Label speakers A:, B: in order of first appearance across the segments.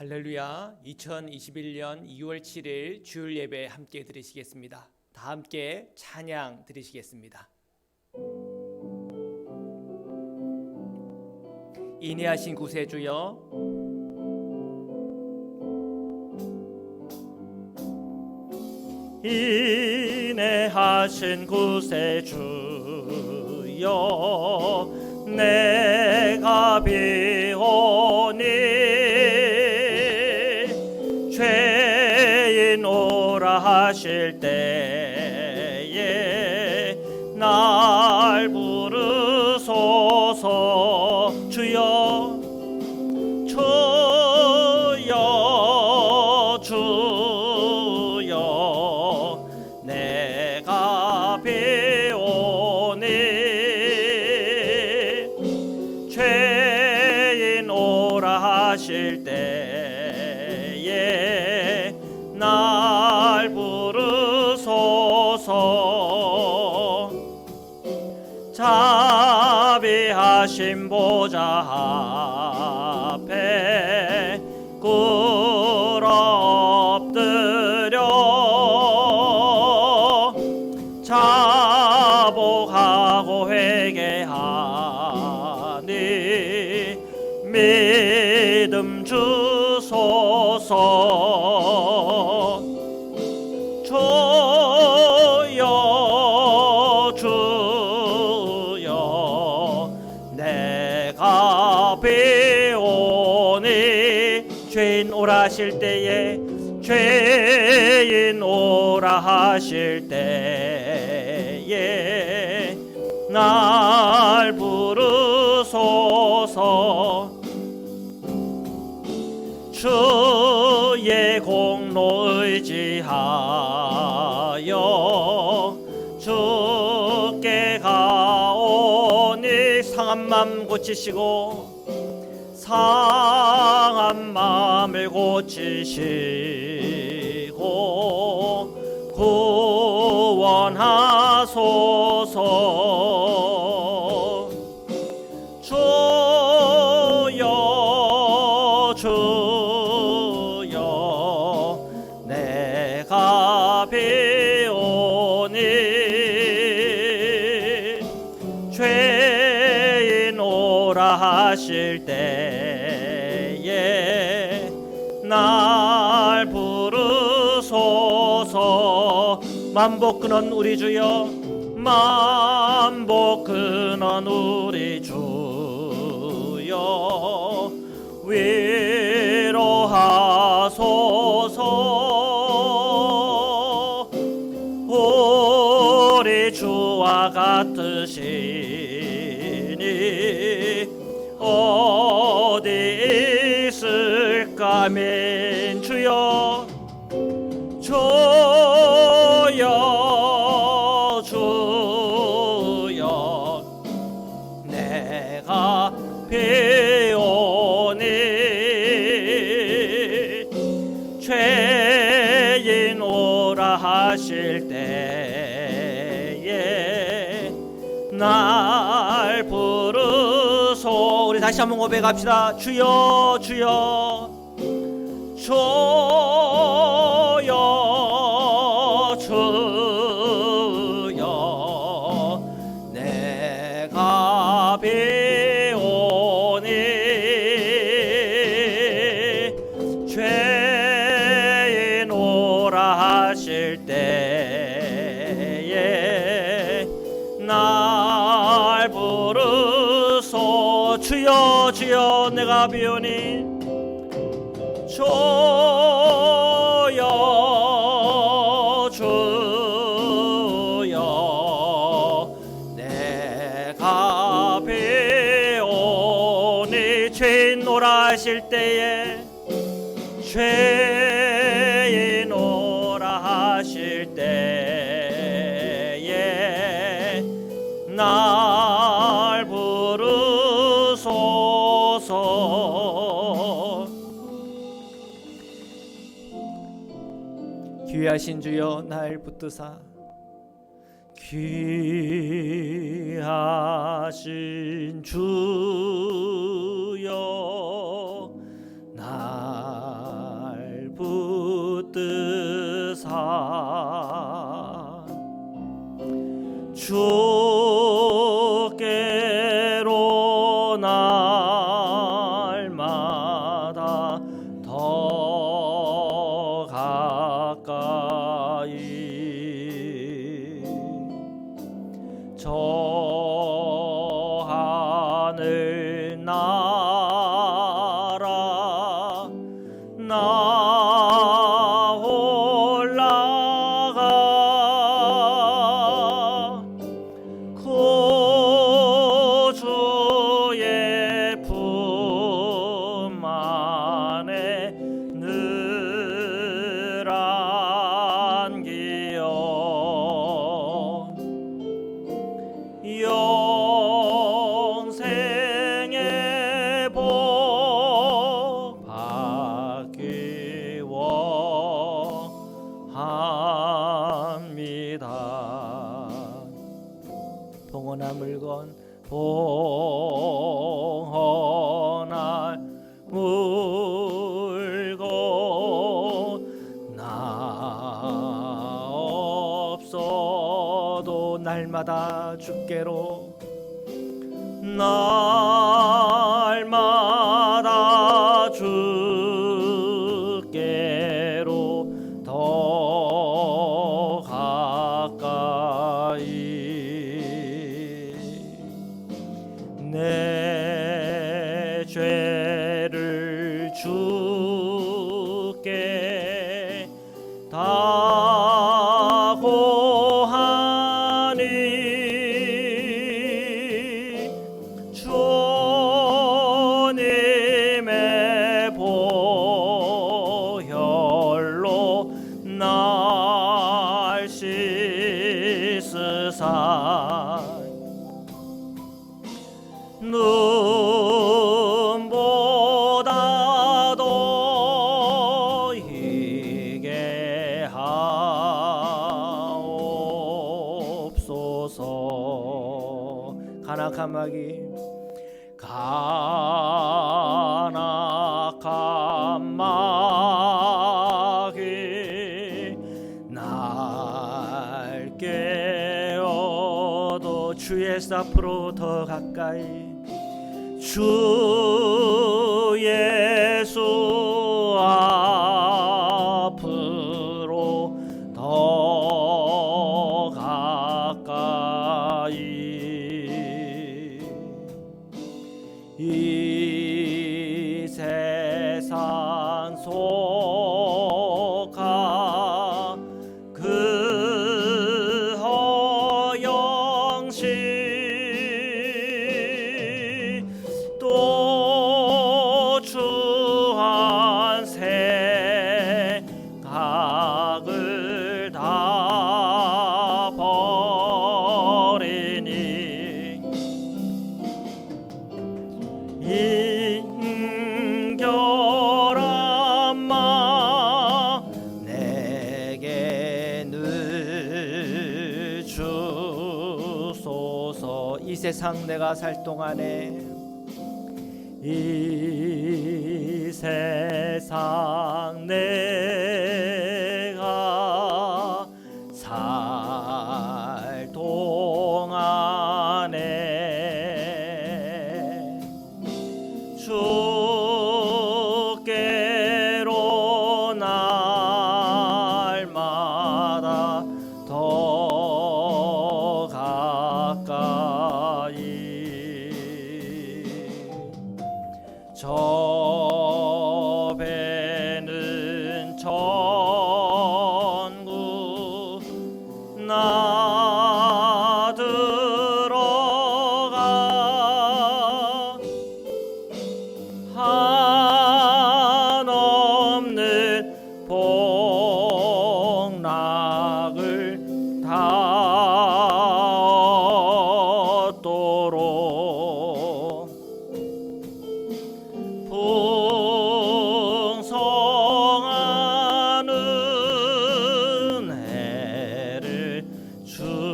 A: 할렐루야. 2021년 2월 7일 주일 예배 함께 드리시겠습니다. 다 함께 찬양 드리시겠습니다. 인내하신 구세주여,
B: 인내하신 구세주여, 내가 비오니 죄인 오라 하실 때에 날 부르소서. 주여 주여 내가 비오니 죄인 오라 하실 때에 날 부르소서. 자비하신 보좌 앞에 꿇어 엎드려 자복하고 회개하니 믿음 주소서. 주여 내가 비오니 죄인 오라 하실 때에 죄인 오라 하실 때에 날 부르소서. 주의 공로 의지하여 주께 가오니 상한 마음 고치시고 상한 마음을 고치시고 구원하소서. 주여 내가 비오니 죄인 오라 하실 때에 날 부르소서. 만복 근원 우리 주여, 만복 근원 우리 주여, 위로하소서. 우리 주와 같으시니 어디 있을까. 아멘. 주여 주여 내가 비오니 죄인 오라 하실 때에 날 부르소. 우리 다시 한번 고백합시다. 주여 주여 주여 내가 비오니 죄인 오라 하실 때에 날 부르소. 주여 주여 내가 비오니 주여 내가 비오니 죄인 오라 하실 때에 죄인 오라 하실 때에 날 부르소서.
A: 귀하신 주여 날 붙드사,
B: 귀하신 주여 날 주께로 날마다 더 가까이 저 하늘 나라 나 올라가 구주의 품 안에 늘 안기어 영생의 복 받기 원합니다. 봉헌한 물건 봉헌할 물건 나 없어도 날마다 주께로 날마다 주께로 더 가까이 내 죄를 주께 다 고하니 주님의 보혈로 날 씻으사 눈보다도 희게 하옵소서. 간악한 마귀 날 깨어도 주 예수 앞으로 더 가까이 주 예수 앞으로 더 가까이 이 세상 속아 그 허영시 또 주한 생각을 다 버리니 인결한 마 내게 늘 주소서. 이 세상 내가 살 동안에 이 세상 내가 살 동안에 주께로 날마다 더 가까이 저 배는 천국 나 들어가 한없는 복락을 다 얻도록 풍성한 은혜를 주옵소서.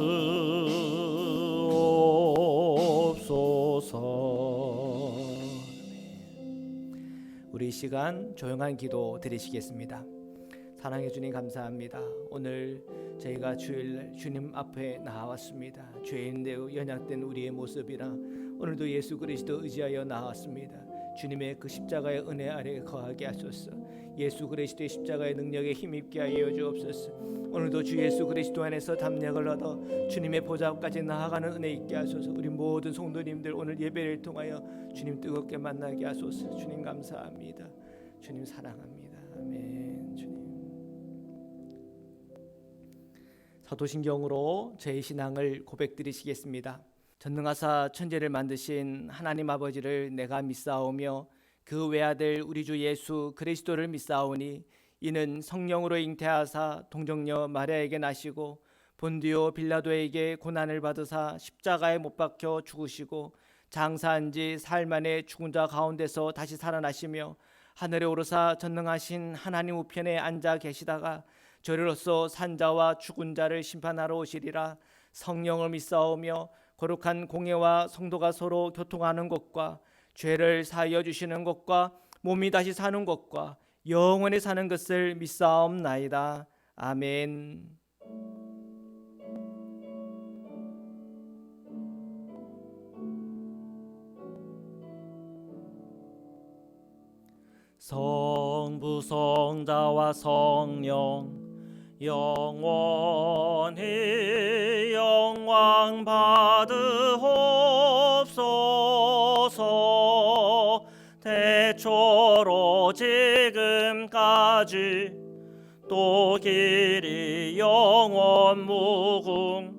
B: 우리 이 시간 조용한 기도 드리시겠습니다.
A: 사랑해 주님 감사합니다. 오늘 저희가 주일날 주님 앞에 나왔습니다. 죄인되어 연약된 우리의 모습이라 오늘도 예수 그리스도 의지하여 나왔습니다. 주님의 그 십자가의 은혜 아래 거하게 하소서. 예수 그리스도의 십자가의 능력에 힘입게 하여 주옵소서. 오늘도 주 예수 그리스도 안에서 담력을 얻어 주님의 보좌 앞까지 나아가는 은혜 있게 하소서. 우리 모든 성도님들 오늘 예배를 통하여 주님 뜨겁게 만나게 하소서. 주님 감사합니다. 주님 사랑합니다. 아멘. 주님. 사도신경으로 제 신앙을 고백드리시겠습니다. 전능하사 천지를 만드신 하나님 아버지를 내가 믿사오며 그 외아들 우리 주 예수 그리스도를 믿사오니 이는 성령으로 잉태하사 동정녀 마리아에게 나시고 본디오 빌라도에게 고난을 받으사 십자가에 못 박혀 죽으시고 장사한 지 사흘 만에 죽은 자 가운데서 다시 살아나시며 하늘에 오르사 전능하신 하나님 우편에 앉아 계시다가 저리로서 산자와 죽은 자를 심판하러 오시리라. 성령을 믿사오며 거룩한 공예와 성도가 서로 교통하는 것과 죄를 사하여 주시는 것과 몸이 다시 사는 것과 영원히 사는 것을 믿사옵나이다. 아멘.
B: 성부 성자와 성령 영원히 영광 받으옵소서. 태초로 지금까지 또 길이 영원 무궁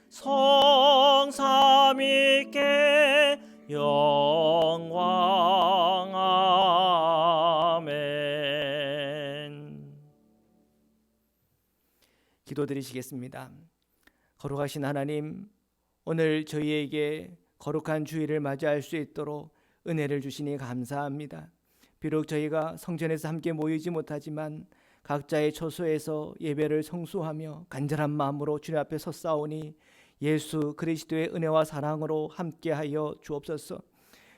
B: 성삼위께 영광. 아멘.
A: 기도드리시겠습니다. 거룩하신 하나님, 오늘 저희에게 거룩한 주일을 맞이할 수 있도록 은혜를 주시니 감사합니다. 비록 저희가 성전에서 함께 모이지 못하지만 각자의 처소에서 예배를 성수하며 간절한 마음으로 주님 앞에 섰사오니 예수 그리스도의 은혜와 사랑으로 함께하여 주옵소서.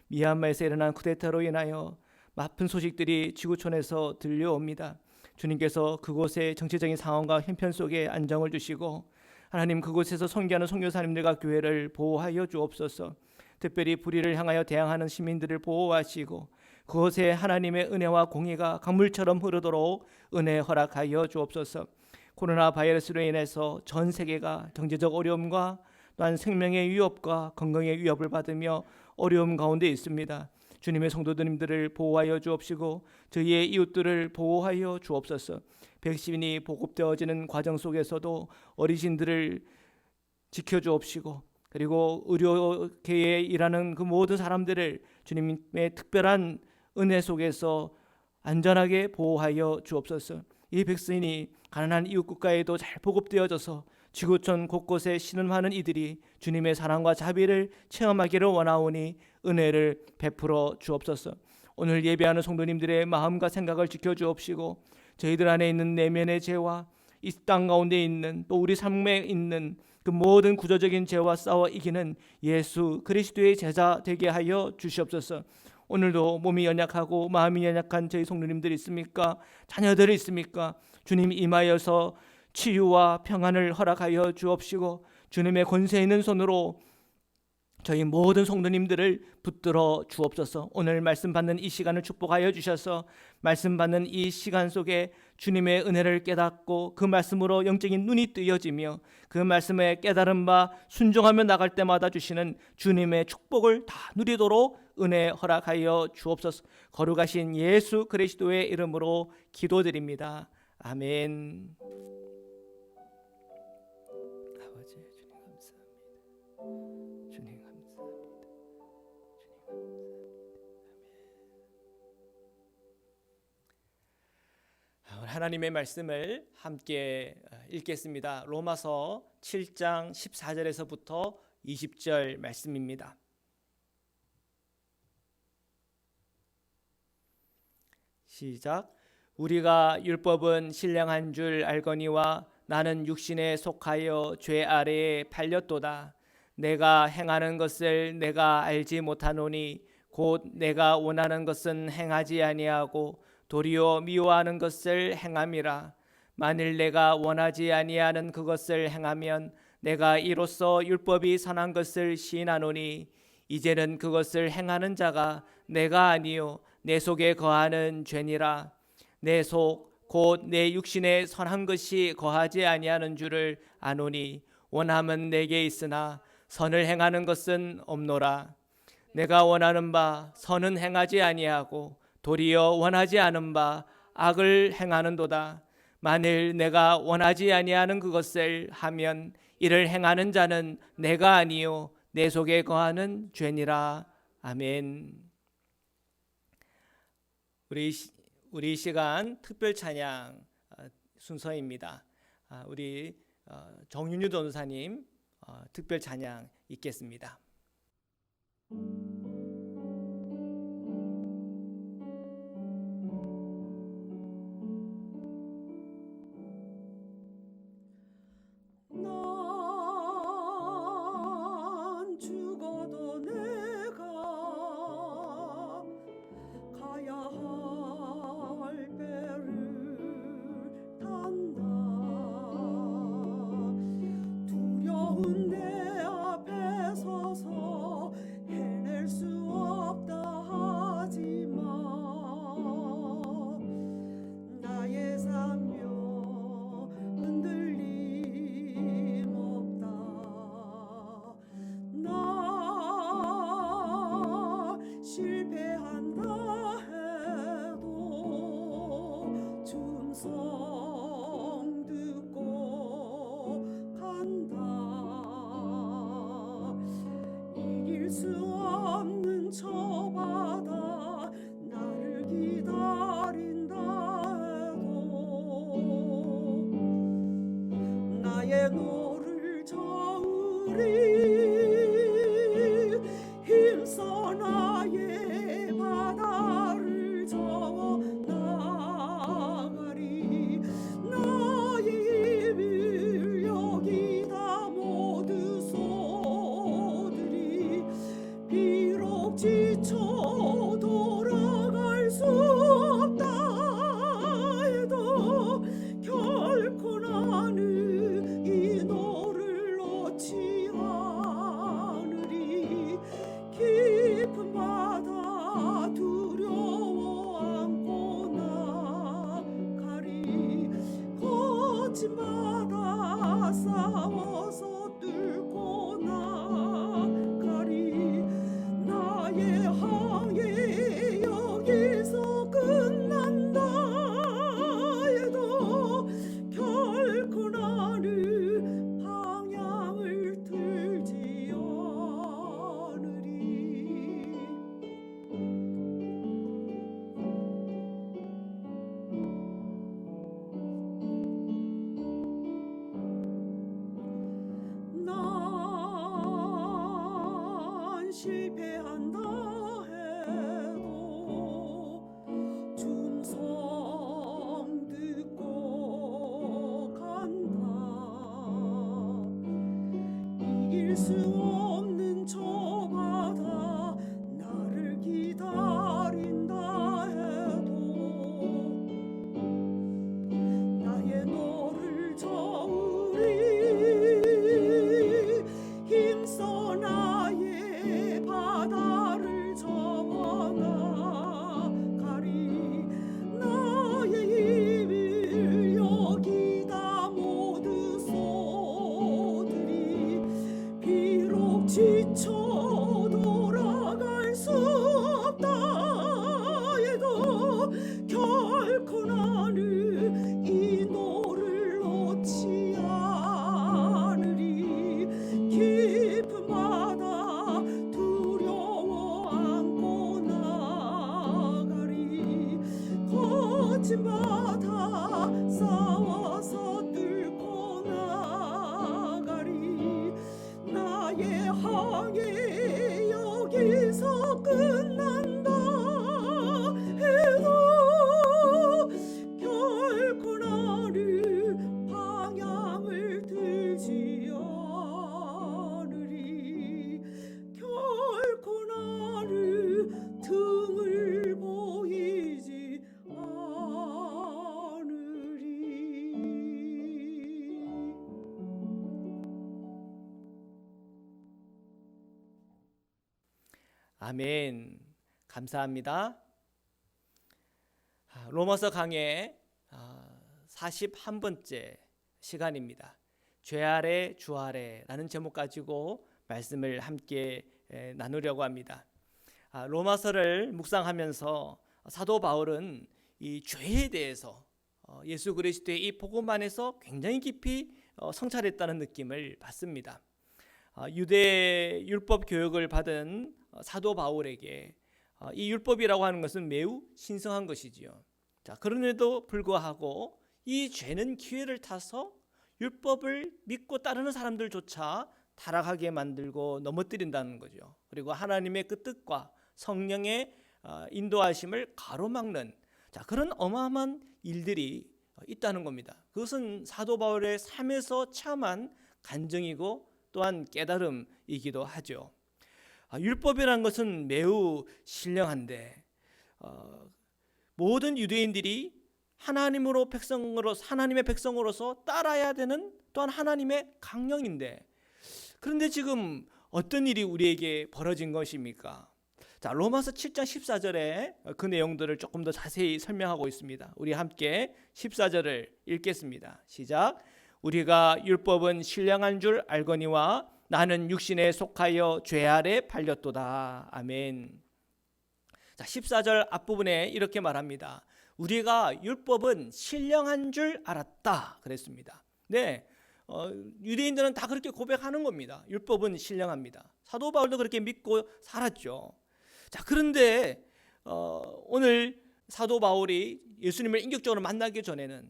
A: 미얀마에서 일어난 쿠데타로 인하여 아픈 소식들이 지구촌에서 들려옵니다. 주님께서 그곳의 정치적인 상황과 형편 속에 안정을 주시고 하나님 그곳에서 선교하는 선교사님들과 교회를 보호하여 주옵소서. 특별히 불의를 향하여 대항하는 시민들을 보호하시고 그곳에 하나님의 은혜와 공의가 강물처럼 흐르도록 은혜 허락하여 주옵소서. 코로나 바이러스로 인해서 전 세계가 경제적 어려움과 또한 생명의 위협과 건강의 위협을 받으며 어려움 가운데 있습니다. 주님의 성도님들을 보호하여 주옵시고 저희의 이웃들을 보호하여 주옵소서. 백신이 보급되어지는 과정 속에서도 어르신들을 지켜주옵시고 그리고 의료계에 일하는 그 모든 사람들을 주님의 특별한 은혜 속에서 안전하게 보호하여 주옵소서. 이 백신이 가난한 이웃 국가에도 잘 보급되어져서 지구촌 곳곳에 신음하는 이들이 주님의 사랑과 자비를 체험하기를 원하오니 은혜를 베풀어 주옵소서. 오늘 예배하는 성도님들의 마음과 생각을 지켜주옵시고 저희들 안에 있는 내면의 죄와 이 땅 가운데 있는 또 우리 삶에 있는 그 모든 구조적인 죄와 싸워 이기는 예수 그리스도의 제자 되게 하여 주시옵소서. 오늘도 몸이 연약하고 마음이 연약한 저희 성도님들 있습니까? 자녀들이 있습니까? 주님 임하여서 치유와 평안을 허락하여 주옵시고 주님의 권세 있는 손으로 저희 모든 성도님들을 붙들어 주옵소서. 오늘 말씀 받는 이 시간을 축복하여 주셔서 말씀 받는 이 시간 속에 주님의 은혜를 깨닫고 그 말씀으로 영적인 눈이 뜨여지며 그 말씀에 깨달은 바 순종하며 나갈 때마다 주시는 주님의 축복을 다 누리도록 은혜 허락하여 주옵소서. 거룩하신 예수 그리스도의 이름으로 기도드립니다. 아멘. 아버지 주님 감사합니다. 주님 감사합니다. 오늘 하나님의 말씀을 함께 읽겠습니다. 로마서 7장 14절에서부터 20절 말씀입니다. 시작. 우리가 율법은 신령한 줄 알거니와 나는 육신에 속하여 죄 아래에 팔렸도다. 내가 행하는 것을 내가 알지 못하노니 곧 내가 원하는 것은 행하지 아니하고 도리어 미워하는 것을 행함이라. 만일 내가 원하지 아니하는 그것을 행하면 내가 이로써 율법이 선한 것을 시인하노니 이제는 그것을 행하는 자가 내가 아니요 내 속에 거하는 죄니라. 내 속 곧 내 육신에 선한 것이 거하지 아니하는 줄을 아노니 원함은 내게 있으나 선을 행하는 것은 없노라. 내가 원하는 바 선은 행하지 아니하고 도리어 원하지 않은 바 악을 행하는도다. 만일 내가 원하지 아니하는 그것을 하면 이를 행하는 자는 내가 아니요 내 속에 거하는 죄니라. 아멘. 우리 시간 특별 찬양 순서입니다. 우리 정윤유 전도사님 특별 찬양 읽겠습니다.
C: 난 죽어도 내가 가야 할 배를 탄다. 두려운 내 앞에 서서 해낼 수 없다 하지만 나의 사명 흔들림 없다. 나 실패한다 해도 준성 듣고 간다. 이길 수 없는 저 바다 나를 기다린다 해도 나의 노를 저으리 힘써 나의 바다를 저어 나가리. 나의 힘을 여기다 모두 쏟으리. 비록 지쳐 돌아갈 수 없다 해도 결코 나는 이 노를 놓지 않으리. 깊은 바다 두려워 안고 나가리. 거친 바다 싸워서 뚫고 나가리. 나의 항해 여기서 끝난다 해도 결코 나는 방향을 틀지 않으리. 난 실패한다 해도 준성 듣고 간다. 이길 수 없는 저 바다 나를 기다린다 해도 나의 노를 저으리. 힘써 나의 바다를 접어 나가리. 나의 힘을 여기다 모두 쏟으리. 비록 지쳐 돌아갈 수 없다 해도 결코 나는 이 노를 놓지 않으리. 깊은 바다 두려워 안고 나가리. 거친 바다 싸워서 뚫고 나가리. 나의 항해 여기서 끝난다 해도 결코 나는 방향을 틀지 않으리. 결코 나는 등을 보이지 않으리.
A: 아멘. 감사합니다. 로마서 강의 41번째 시간입니다. 죄 아래 주 아래라는 제목 가지고 말씀을 함께 나누려고 합니다. 로마서를 묵상하면서 사도 바울은 이 죄에 대해서 예수 그리스도의 이 복음 안에서 굉장히 깊이 성찰했다는 느낌을 받습니다. 유대 율법 교육을 받은 사도 바울에게 이 율법이라고 하는 것은 매우 신성한 것이지요. 자, 그런데도 불구하고 이 죄는 기회를 타서 율법을 믿고 따르는 사람들조차 타락하게 만들고 넘어뜨린다는 거죠. 그리고 하나님의 그 뜻과 성령의 인도하심을 가로막는 그런 어마어마한 일들이 있다는 겁니다. 그것은 사도 바울의 삶에서 체험한 간증이고 또한 깨달음이기도 하죠. 율법이라는 것은 매우 신령한데 모든 유대인들이 하나님의 백성으로서 따라야 되는 또한 하나님의 강령인데, 그런데 지금 어떤 일이 우리에게 벌어진 것입니까? 자, 로마서 7장 14절에 그 내용들을 조금 더 자세히 설명하고 있습니다. 우리 함께 14절을 읽겠습니다. 시작. 우리가 율법은 신령한 줄 알거니와 나는 육신에 속하여 죄 아래 팔렸도다. 아멘. 자, 14절 앞부분에 이렇게 말합니다. 우리가 율법은 신령한 줄 알았다 그랬습니다. 네, 유대인들은 다 그렇게 고백하는 겁니다. 율법은 신령합니다. 사도 바울도 그렇게 믿고 살았죠. 자, 그런데 오늘 사도 바울이 예수님을 인격적으로 만나기 전에는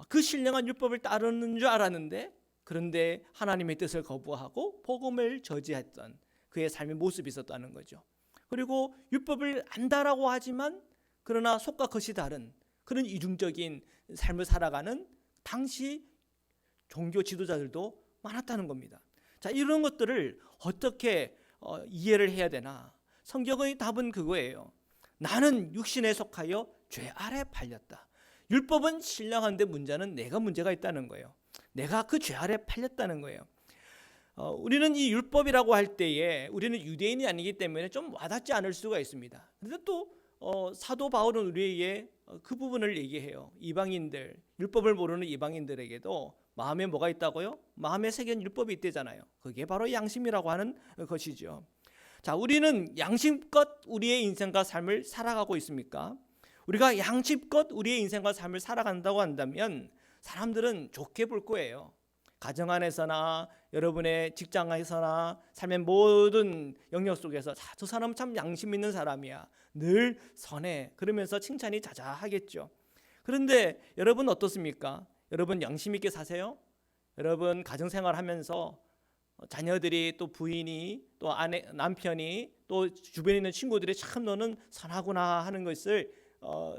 A: 그 신령한 율법을 따르는 줄 알았는데, 그런데 하나님의 뜻을 거부하고 복음을 저지했던 그의 삶의 모습이 있었다는 거죠. 그리고 율법을 안다라고 하지만 그러나 속과 겉이 다른 그런 이중적인 삶을 살아가는 당시 종교 지도자들도 많았다는 겁니다. 자, 이런 것들을 어떻게 이해를 해야 되나? 성경의 답은 그거예요. 나는 육신에 속하여 죄 아래 팔렸다. 율법은 신령한데 문제는 내가 문제가 있다는 거예요. 내가 그 죄 아래 팔렸다는 거예요. 우리는 이 율법이라고 할 때에 우리는 유대인이 아니기 때문에 좀 와닿지 않을 수가 있습니다. 그런데 또 사도 바울은 우리에게 그 부분을 얘기해요. 이방인들, 율법을 모르는 이방인들에게도 마음에 뭐가 있다고요? 마음에 새긴 율법이 있대잖아요. 그게 바로 양심이라고 하는 것이죠. 자, 우리는 양심껏 우리의 인생과 삶을 살아가고 있습니까? 우리가 양심껏 우리의 인생과 삶을 살아간다고 한다면 사람들은 좋게 볼 거예요. 가정 안에서나 여러분의 직장에서나 삶의 모든 영역 속에서 저 사람은 참 양심 있는 사람이야, 늘 선해, 그러면서 칭찬이 자자하겠죠. 그런데 여러분 어떻습니까? 여러분 양심 있게 사세요? 여러분 가정생활 하면서 자녀들이 또 부인이 또 아내 남편이 또 주변에 있는 친구들이 참 너는 선하구나 하는 것을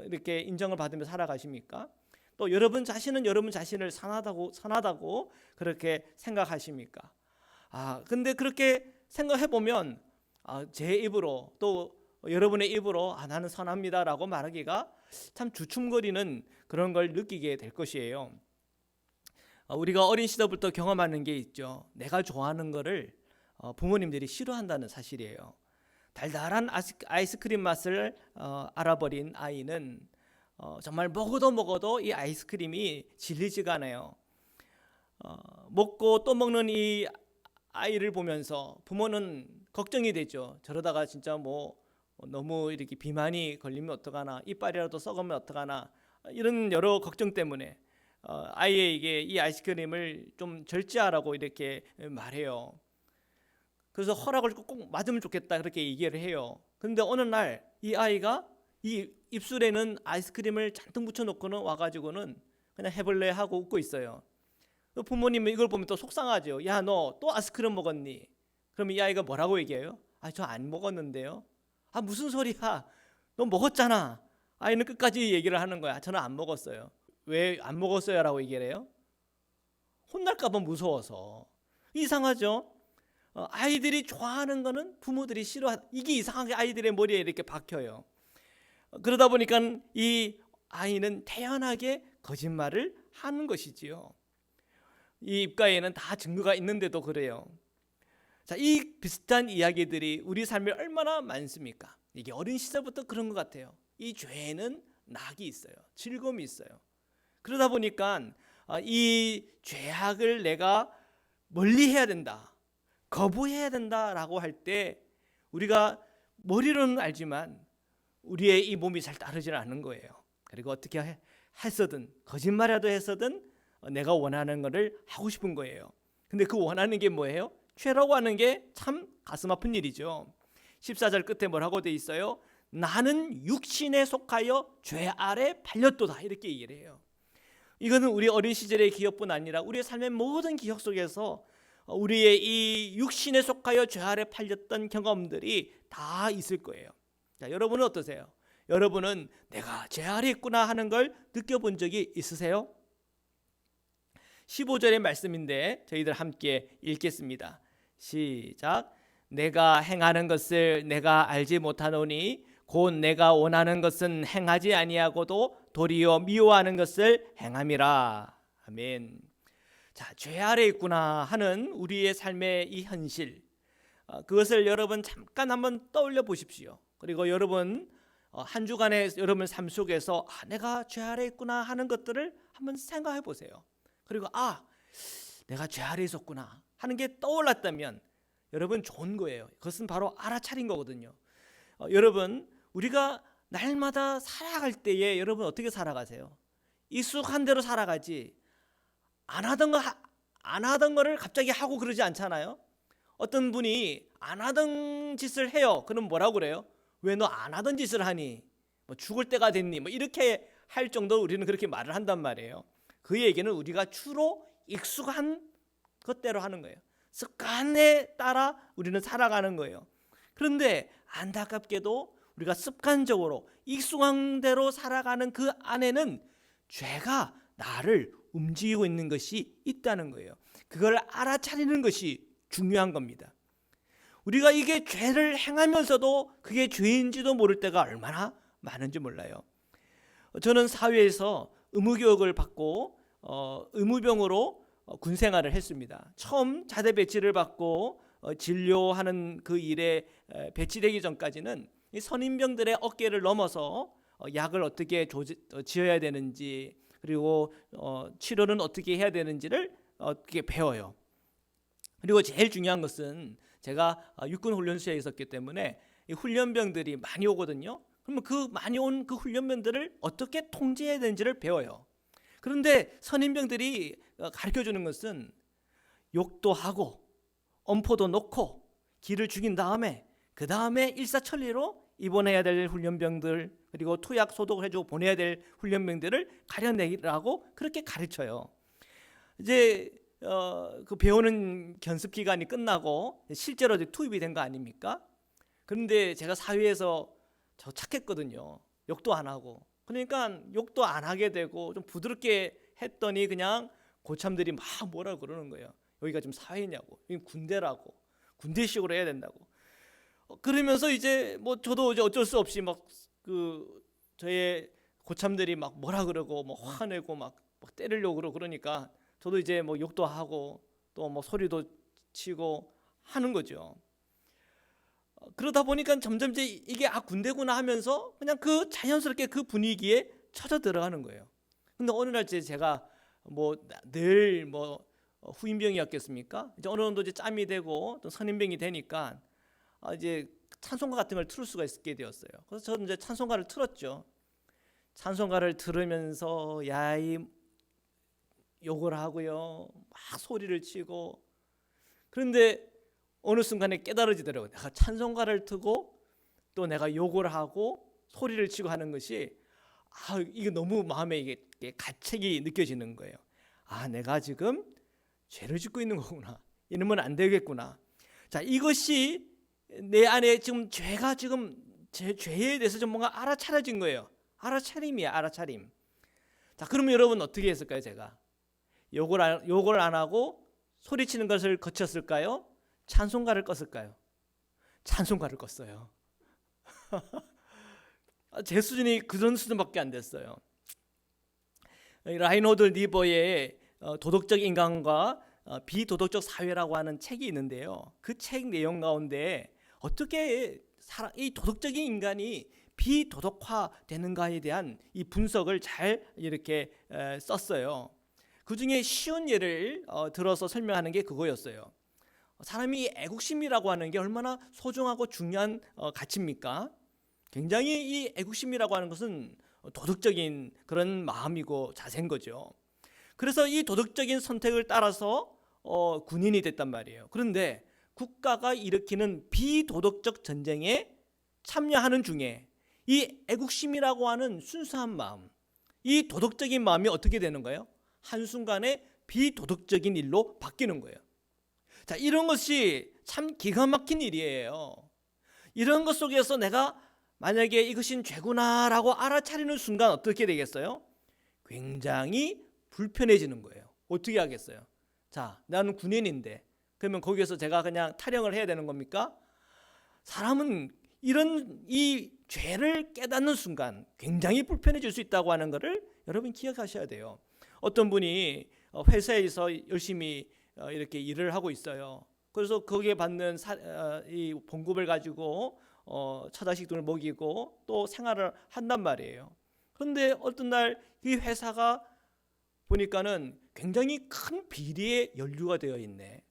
A: 이렇게 인정을 받으며 살아가십니까? 또 여러분 자신은 여러분 자신을 선하다고 그렇게 생각하십니까? 근데 그렇게 생각해 보면 제 입으로 또 여러분의 입으로 나는 선합니다라고 말하기가 참 주춤거리는 그런 걸 느끼게 될 것이에요. 우리가 어린 시절부터 경험하는 게 있죠. 내가 좋아하는 거를 부모님들이 싫어한다는 사실이에요. 달달한 아이스크림 맛을 알아버린 아이는 정말 먹어도 이 아이스크림이 질리지가 않아요. 먹고 또 먹는 이 아이를 보면서 부모는 걱정이 되죠. 저러다가 진짜 뭐 너무 이렇게 비만이 걸리면 어떡하나, 이빨이라도 썩으면 어떡하나, 이런 여러 걱정 때문에 아이에게 이 아이스크림을 좀 절제하라고 이렇게 말해요. 그래서 허락을 꼭 맞으면 좋겠다 그렇게 얘기를 해요. 그런데 어느 날 이 아이가 이 입술에는 아이스크림을 잔뜩 묻혀놓고는 와가지고는 그냥 해볼래 하고 웃고 있어요. 부모님은 이걸 보면 또 속상하죠. 야, 너 또 아이스크림 먹었니? 그럼 이 아이가 뭐라고 얘기해요? 저 안 먹었는데요. 무슨 소리야? 너 먹었잖아. 아이는 끝까지 얘기를 하는 거야. 저는 안 먹었어요. 왜 안 먹었어요? 라고 얘기를 해요. 혼날까 봐 무서워서. 이상하죠? 아이들이 좋아하는 거는 부모들이 이게 이상하게 아이들의 머리에 이렇게 박혀요. 그러다 보니까 이 아이는 태연하게 거짓말을 하는 것이지요. 이 입가에는 다 증거가 있는데도 그래요. 자, 이 비슷한 이야기들이 우리 삶에 얼마나 많습니까? 이게 어린 시절부터 그런 것 같아요. 이 죄에는 낙이 있어요. 즐거움이 있어요. 그러다 보니까 이 죄악을 내가 멀리해야 된다, 거부해야 된다라고 할 때 우리가 머리로는 알지만 우리의 이 몸이 잘 따르지 않는 거예요. 그리고 어떻게 했어든, 거짓말이라도 했어든 내가 원하는 것을 하고 싶은 거예요. 근데 그 원하는 게 뭐예요? 죄라고 하는 게 참 가슴 아픈 일이죠. 14절 끝에 뭐라고 돼 있어요? 나는 육신에 속하여 죄 아래 팔렸도다, 이렇게 얘기를 해요. 이거는 우리 어린 시절의 기억뿐 아니라 우리의 삶의 모든 기억 속에서 우리의 이 육신에 속하여 죄 아래 팔렸던 경험들이 다 있을 거예요. 자, 여러분은 어떠세요? 여러분은 내가 죄 아래 있구나 하는 걸 느껴본 적이 있으세요? 15절의 말씀인데 저희들 함께 읽겠습니다. 시작. 내가 행하는 것을 내가 알지 못하노니 곧 내가 원하는 것은 행하지 아니하고도 도리어 미워하는 것을 행함이라. 아멘. 자, 죄 아래 있구나 하는 우리의 삶의 이 현실, 그것을 여러분 잠깐 한번 떠올려 보십시오. 그리고 여러분 한 주간의 여러분 삶 속에서 내가 죄 아래 있구나 하는 것들을 한번 생각해 보세요. 그리고 내가 죄 아래 있었구나 하는 게 떠올랐다면 여러분 좋은 거예요. 그것은 바로 알아차린 거거든요. 여러분, 우리가 날마다 살아갈 때에 여러분 어떻게 살아가세요? 익숙한 대로 살아가지 안 하던 거를 갑자기 하고 그러지 않잖아요. 어떤 분이 안 하던 짓을 해요. 그럼 뭐라고 그래요? 왜 너 안 하던 짓을 하니? 뭐 죽을 때가 됐니? 뭐 이렇게 할 정도로 우리는 그렇게 말을 한단 말이에요. 그 얘기는 우리가 주로 익숙한 것대로 하는 거예요. 습관에 따라 우리는 살아가는 거예요. 그런데 안타깝게도 우리가 습관적으로 익숙한 대로 살아가는 그 안에는 죄가 나를 움직이고 있는 것이 있다는 거예요. 그걸 알아차리는 것이 중요한 겁니다. 우리가 이게 죄를 행하면서도 그게 죄인지도 모를 때가 얼마나 많은지 몰라요. 저는 사회에서 의무교육을 받고 의무병으로 군생활을 했습니다. 처음 자대 배치를 받고 진료하는 그 일에 배치되기 전까지는 이 선임병들의 어깨를 넘어서 약을 어떻게 지어야 되는지, 그리고 치료는 어떻게 해야 되는지를 어떻게 배워요. 그리고 제일 중요한 것은 제가 육군 훈련소에 있었기 때문에 이 훈련병들이 많이 오거든요. 그러면 그 많이 온 그 훈련병들을 어떻게 통제해야 되는지를 배워요. 그런데 선임병들이 가르쳐주는 것은 욕도 하고 엄포도 놓고 기를 죽인 다음에 그 다음에 일사천리로 입원해야 될 훈련병들, 그리고 투약 소독을 해주고 보내야 될 훈련병들을 가려내라고 그렇게 가르쳐요. 이제 그 배우는 견습 기간이 끝나고 실제로 투입이 된 거 아닙니까? 그런데 제가 사회에서 저 착했거든요. 욕도 안 하고. 그러니까 욕도 안 하게 되고 좀 부드럽게 했더니 그냥 고참들이 막 뭐라고 그러는 거예요. 여기가 좀 사회냐고, 여기 군대라고, 군대식으로 해야 된다고. 그러면서 이제 뭐 저도 이제 어쩔 수 없이 막 그 저의 고참들이 막 뭐라 그러고 뭐 화내고 막 때리려고 그러고 그러니까 저도 이제 뭐 욕도 하고 또 뭐 소리도 치고 하는 거죠. 그러다 보니까 점점 이제 이게 군대구나 하면서 그냥 그 자연스럽게 그 분위기에 쳐져 들어가는 거예요. 근데 어느 날 제가 뭐 늘 뭐 후임병이었겠습니까? 이제 어느 정도 이제 짬이 되고 또 선임병이 되니까 이제 찬송가 같은 걸 틀을 수가 있게 되었어요. 그래서 저는 이제 찬송가를 틀었죠. 찬송가를 들으면서 야이 욕을 하고요, 막 소리를 치고. 그런데 어느 순간에 깨달아지더라고요. 내가 찬송가를 트고 또 내가 욕을 하고 소리를 치고 하는 것이 이게 너무 마음에 이게 가책이 느껴지는 거예요. 내가 지금 죄를 짓고 있는 거구나. 이러면 안 되겠구나. 자, 이것이 내 안에 지금 죄가 지금 죄에 대해서 좀 뭔가 알아차려진 거예요. 알아차림이야, 알아차림. 자, 그러면 여러분 어떻게 했을까요? 제가 욕을 안 하고 소리치는 것을 거쳤을까요? 찬송가를 껐을까요? 찬송가를 껐어요. 제 수준이 그런 수준밖에 안 됐어요. 라인호드 리버의 도덕적 인간과 비도덕적 사회라고 하는 책이 있는데요. 그 책 내용 가운데 어떻게 이 도덕적인 인간이 비도덕화되는가에 대한 이 분석을 잘 이렇게 썼어요. 그 중에 쉬운 예를 들어서 설명하는 게 그거였어요. 사람이 애국심이라고 하는 게 얼마나 소중하고 중요한 가치입니까? 굉장히 이 애국심이라고 하는 것은 도덕적인 그런 마음이고 자세인 거죠. 그래서 이 도덕적인 선택을 따라서 군인이 됐단 말이에요. 그런데 국가가 일으키는 비도덕적 전쟁에 참여하는 중에 이 애국심이라고 하는 순수한 마음, 이 도덕적인 마음이 어떻게 되는 거예요? 한순간에 비도덕적인 일로 바뀌는 거예요. 자, 이런 것이 참 기가 막힌 일이에요. 이런 것 속에서 내가 만약에 이것이 죄구나라고 알아차리는 순간 어떻게 되겠어요? 굉장히 불편해지는 거예요. 어떻게 하겠어요? 자, 나는 군인인데 그러면 거기에서 제가 그냥 탈영을 해야 되는 겁니까? 사람은 이런 이 죄를 깨닫는 순간 굉장히 불편해질 수 있다고 하는 것을 여러분 기억하셔야 돼요. 어떤 분이 회사에서 열심히 이렇게 일을 하고 있어요. 그래서 거기에 받는 이 봉급을 가지고 처자식들을 먹이고 또 생활을 한단 말이에요. 그런데 어떤 날 이 회사가 보니까는 굉장히 큰 비리에 연루가 되어 있네.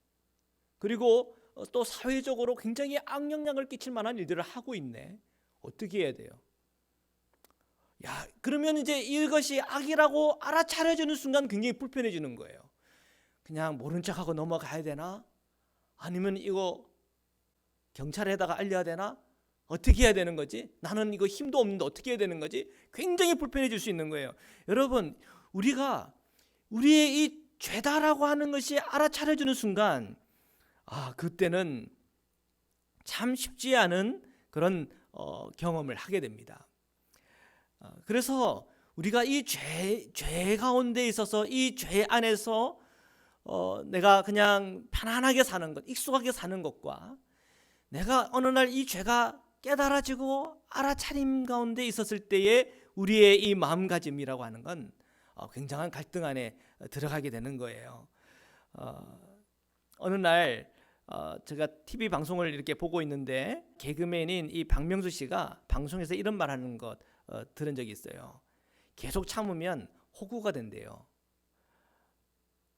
A: 그리고 또 사회적으로 굉장히 악영향을 끼칠 만한 일들을 하고 있네. 어떻게 해야 돼요? 야, 그러면 이제 이것이 악이라고 알아차려지는 순간 굉장히 불편해지는 거예요. 그냥 모른 척하고 넘어가야 되나? 아니면 이거 경찰에다가 알려야 되나? 어떻게 해야 되는 거지? 나는 이거 힘도 없는데 어떻게 해야 되는 거지? 굉장히 불편해질 수 있는 거예요. 여러분, 우리가 우리의 이 죄다라고 하는 것이 알아차려지는 순간 그때는 참 쉽지 않은 그런 경험을 하게 됩니다. 그래서 우리가 이 죄 가운데 있어서 이 죄 안에서 내가 그냥 편안하게 사는 것, 익숙하게 사는 것과 내가 어느 날 이 죄가 깨달아지고 알아차림 가운데 있었을 때의 우리의 이 마음가짐이라고 하는 건 굉장한 갈등 안에 들어가게 되는 거예요. 어느 날 제가 TV 방송을 이렇게 보고 있는데 개그맨인 이 박명수 씨가 방송에서 이런 말하는 것 들은 적이 있어요. 계속 참으면 호구가 된대요.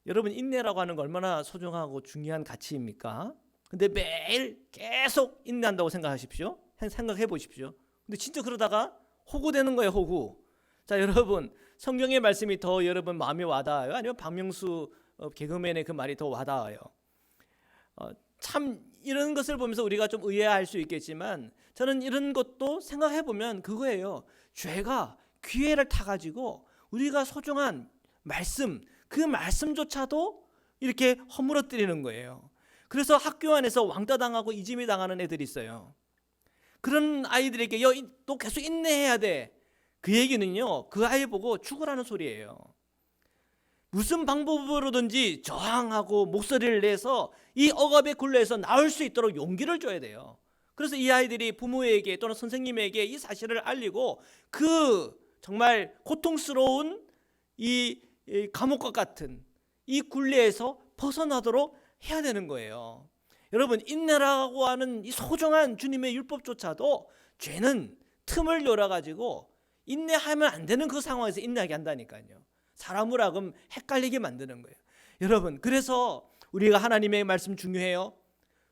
A: 여러분, 인내라고 하는 거 얼마나 소중하고 중요한 가치입니까? 근데 매일 계속 인내한다고 생각하십시오. 생각해 보십시오. 근데 진짜 그러다가 호구 되는 거예요, 호구. 자, 여러분, 성경의 말씀이 더 여러분 마음에 와닿아요? 아니면 박명수 개그맨의 그 말이 더 와닿아요? 참 이런 것을 보면서 우리가 좀 의아할 수 있겠지만 저는 이런 것도 생각해 보면 그거예요. 죄가 기회를 타가지고 우리가 소중한 말씀, 그 말씀조차도 이렇게 허물어뜨리는 거예요. 그래서 학교 안에서 왕따 당하고 이짐이 당하는 애들이 있어요. 그런 아이들에게 또 계속 인내해야 돼. 그 얘기는요, 그 아이 보고 죽으라는 소리예요. 무슨 방법으로든지 저항하고 목소리를 내서 이 억압의 굴레에서 나올 수 있도록 용기를 줘야 돼요. 그래서 이 아이들이 부모에게 또는 선생님에게 이 사실을 알리고 그 정말 고통스러운 이 감옥과 같은 이 굴레에서 벗어나도록 해야 되는 거예요. 여러분, 인내라고 하는 이 소중한 주님의 율법조차도 죄는 틈을 열어가지고 인내하면 안 되는 그 상황에서 인내하게 한다니까요. 사람을 하금 헷갈리게 만드는 거예요. 여러분, 그래서 우리가 하나님의 말씀 중요해요.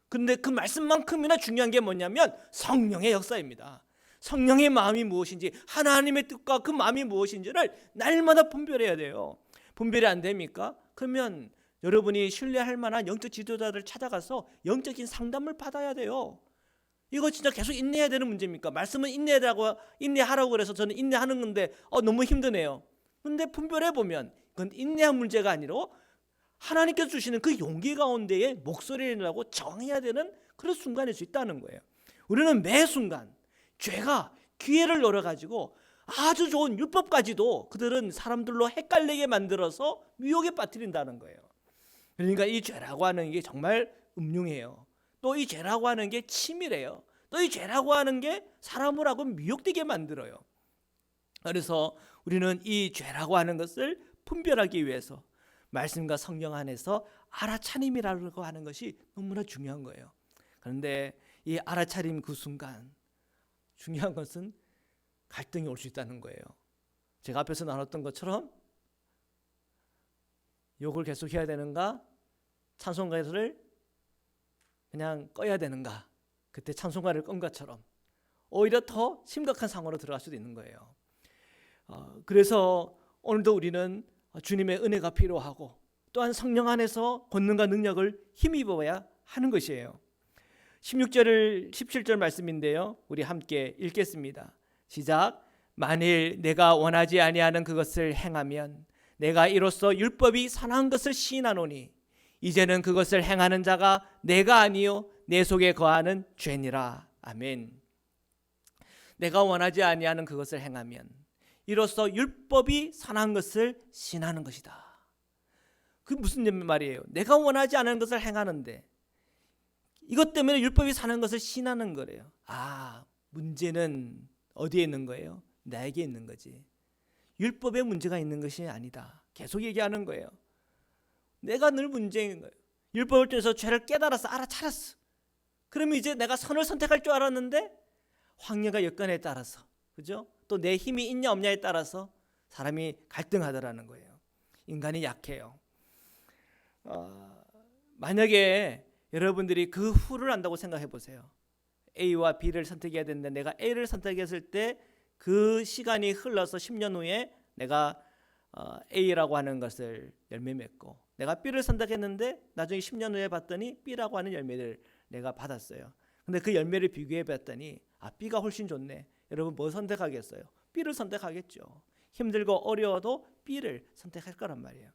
A: 그런데 그 말씀만큼이나 중요한 게 뭐냐면 성령의 역사입니다. 성령의 마음이 무엇인지, 하나님의 뜻과 그 마음이 무엇인지를 날마다 분별해야 돼요. 분별이 안 됩니까? 그러면 여러분이 신뢰할 만한 영적 지도자들 찾아가서 영적인 상담을 받아야 돼요. 이거 진짜 계속 인내해야 되는 문제입니까? 말씀은 인내하라고 그래서 저는 인내하는 건데 너무 힘드네요. 근데 분별해 보면 그건 인내한 문제가 아니라 하나님께서 주시는 그 용기 가운데에 목소리를 내고 정해야 되는 그런 순간일 수 있다는 거예요. 우리는 매 순간 죄가 기회를 노려가지고 아주 좋은 율법까지도 그들은 사람들로 헷갈리게 만들어서 미혹에 빠뜨린다는 거예요. 그러니까 이 죄라고 하는 게 정말 음흉해요. 또 이 죄라고 하는 게 치밀해요. 또 이 죄라고 하는 게 사람을 하고 미혹되게 만들어요. 그래서 우리는 이 죄라고 하는 것을 분별하기 위해서 말씀과 성령 안에서 알아차림이라고 하는 것이 너무나 중요한 거예요. 그런데 이 알아차림 그 순간 중요한 것은 갈등이 올 수 있다는 거예요. 제가 앞에서 나눴던 것처럼 욕을 계속 해야 되는가, 찬송가를 그냥 꺼야 되는가, 그때 찬송가를 끈 것처럼 오히려 더 심각한 상황으로 들어갈 수도 있는 거예요. 그래서 오늘도 우리는 주님의 은혜가 필요하고 또한 성령 안에서 권능과 능력을 힘입어야 하는 것이에요. 16절 17절 말씀인데요, 우리 함께 읽겠습니다. 시작. 만일 내가 원하지 아니하는 그것을 행하면 내가 이로써 율법이 선한 것을 시인하노니 이제는 그것을 행하는 자가 내가 아니요 내 속에 거하는 죄니라. 아멘. 내가 원하지 아니하는 그것을 행하면 이로써 율법이 선한 것을 시인하는 것이다. 그 무슨 말이에요? 내가 원하지 않은 것을 행하는데 이것 때문에 율법이 사는 것을 시인하는 거래요. 문제는 어디에 있는 거예요? 나에게 있는 거지. 율법에 문제가 있는 것이 아니다. 계속 얘기하는 거예요. 내가 늘 문제인 거예요. 율법을 통해서 죄를 깨달아서 알아차렸어. 그러면 이제 내가 선을 선택할 줄 알았는데 환경과 여건에 따라서, 그죠? 또 내 힘이 있냐 없냐에 따라서 사람이 갈등하더라는 거예요. 인간이 약해요. 만약에 여러분들이 그 후를 안다고 생각해 보세요. A와 B를 선택해야 되는데 내가 A를 선택했을 때 그 시간이 흘러서 10년 후에 내가 A라고 하는 것을 열매 맺고 내가 B를 선택했는데 나중에 10년 후에 봤더니 B라고 하는 열매를 내가 받았어요. 근데 그 열매를 비교해 봤더니 B가 훨씬 좋네. 여러분 뭐 선택하겠어요? B를 선택하겠죠. 힘들고 어려워도 B를 선택할 거란 말이에요.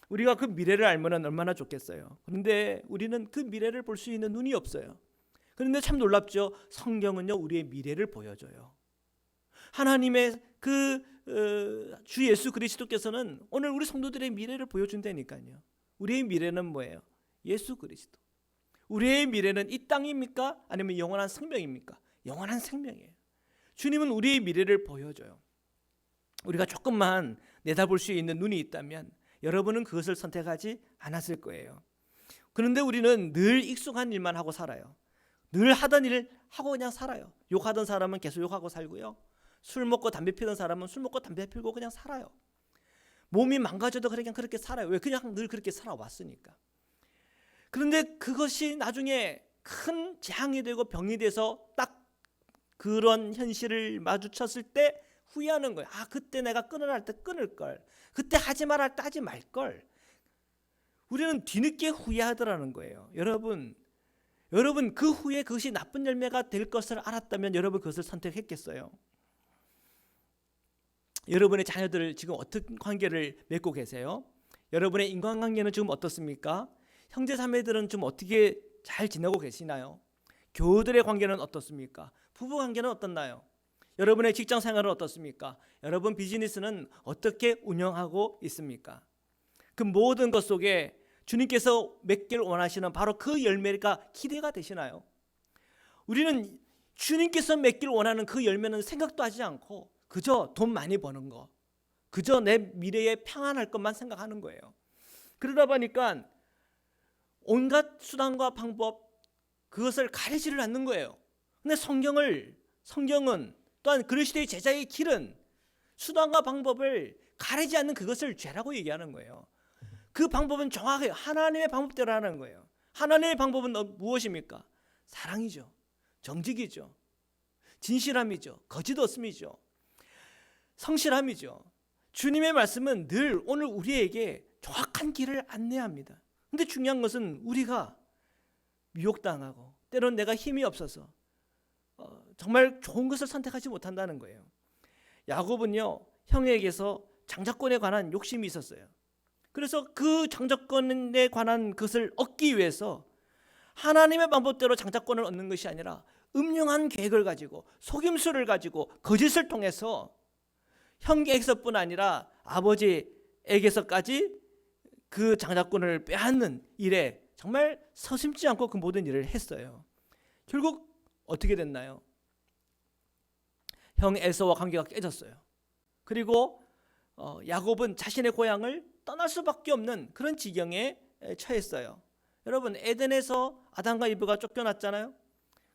A: 우리가 그 미래를 알면 얼마나 좋겠어요. 그런데 우리는 그 미래를 볼 수 있는 눈이 없어요. 그런데 참 놀랍죠. 성경은요 우리의 미래를 보여줘요. 하나님의 주 예수 그리스도께서는 오늘 우리 성도들의 미래를 보여준다니까요. 우리의 미래는 뭐예요? 예수 그리스도. 우리의 미래는 이 땅입니까? 아니면 영원한 생명입니까? 영원한 생명이에요. 주님은 우리의 미래를 보여줘요. 우리가 조금만 내다볼 수 있는 눈이 있다면 여러분은 그것을 선택하지 않았을 거예요. 그런데 우리는 늘 익숙한 일만 하고 살아요. 늘 하던 일 하고 그냥 살아요. 욕하던 사람은 계속 욕하고 살고요. 술 먹고 담배 피던 사람은 술 먹고 담배 피고 그냥 살아요. 몸이 망가져도 그냥 그렇게 살아요. 왜? 그냥 늘 그렇게 살아왔으니까. 그런데 그것이 나중에 큰 재앙이 되고 병이 돼서 딱 그런 현실을 마주쳤을 때 후회하는 거예요. 그때 내가 끊으라 할 때 끊을 걸. 그때 하지 말라 할 때 하지 말 걸. 우리는 뒤늦게 후회하더라는 거예요. 여러분 그 후에 그것이 나쁜 열매가 될 것을 알았다면 여러분 그것을 선택했겠어요? 여러분의 자녀들 지금 어떤 관계를 맺고 계세요? 여러분의 인간관계는 지금 어떻습니까? 형제자매들은 좀 어떻게 잘 지내고 계시나요? 교우들의 관계는 어떻습니까? 부부 관계는 어떻나요? 여러분의 직장 생활은 어떻습니까? 여러분 비즈니스는 어떻게 운영하고 있습니까? 그 모든 것 속에 주님께서 맺기를 원하시는 바로 그 열매가 기대가 되시나요? 우리는 주님께서 맺기를 원하는 그 열매는 생각도 하지 않고 그저 돈 많이 버는 거, 그저 내 미래에 평안할 것만 생각하는 거예요. 그러다 보니까 온갖 수단과 방법 그것을 가리지를 않는 거예요. 근데 성경은 또한 그리스도의 제자의 길은 수단과 방법을 가리지 않는 그것을 죄라고 얘기하는 거예요. 그 방법은 정확해요. 하나님의 방법대로 하는 거예요. 하나님의 방법은 무엇입니까? 사랑이죠. 정직이죠. 진실함이죠. 거짓 없음이죠. 성실함이죠. 주님의 말씀은 늘 오늘 우리에게 정확한 길을 안내합니다. 근데 중요한 것은 우리가 미혹당하고 때로는 내가 힘이 없어서 정말 좋은 것을 선택하지 못한다는 거예요. 야곱은요 형에게서 장자권에 관한 욕심이 있었어요. 그래서 그 장자권에 관한 것을 얻기 위해서 하나님의 방법대로 장자권을 얻는 것이 아니라 음흉한 계획을 가지고 속임수를 가지고 거짓을 통해서 형에게서뿐 아니라 아버지에게서까지 그 장자권을 빼앗는 일에 정말 서슴지 않고 그 모든 일을 했어요. 결국 어떻게 됐나요? 형 에서와 관계가 깨졌어요. 그리고 야곱은 자신의 고향을 떠날 수밖에 없는 그런 지경에 처했어요. 여러분, 에덴에서 아담과 이브가 쫓겨났잖아요.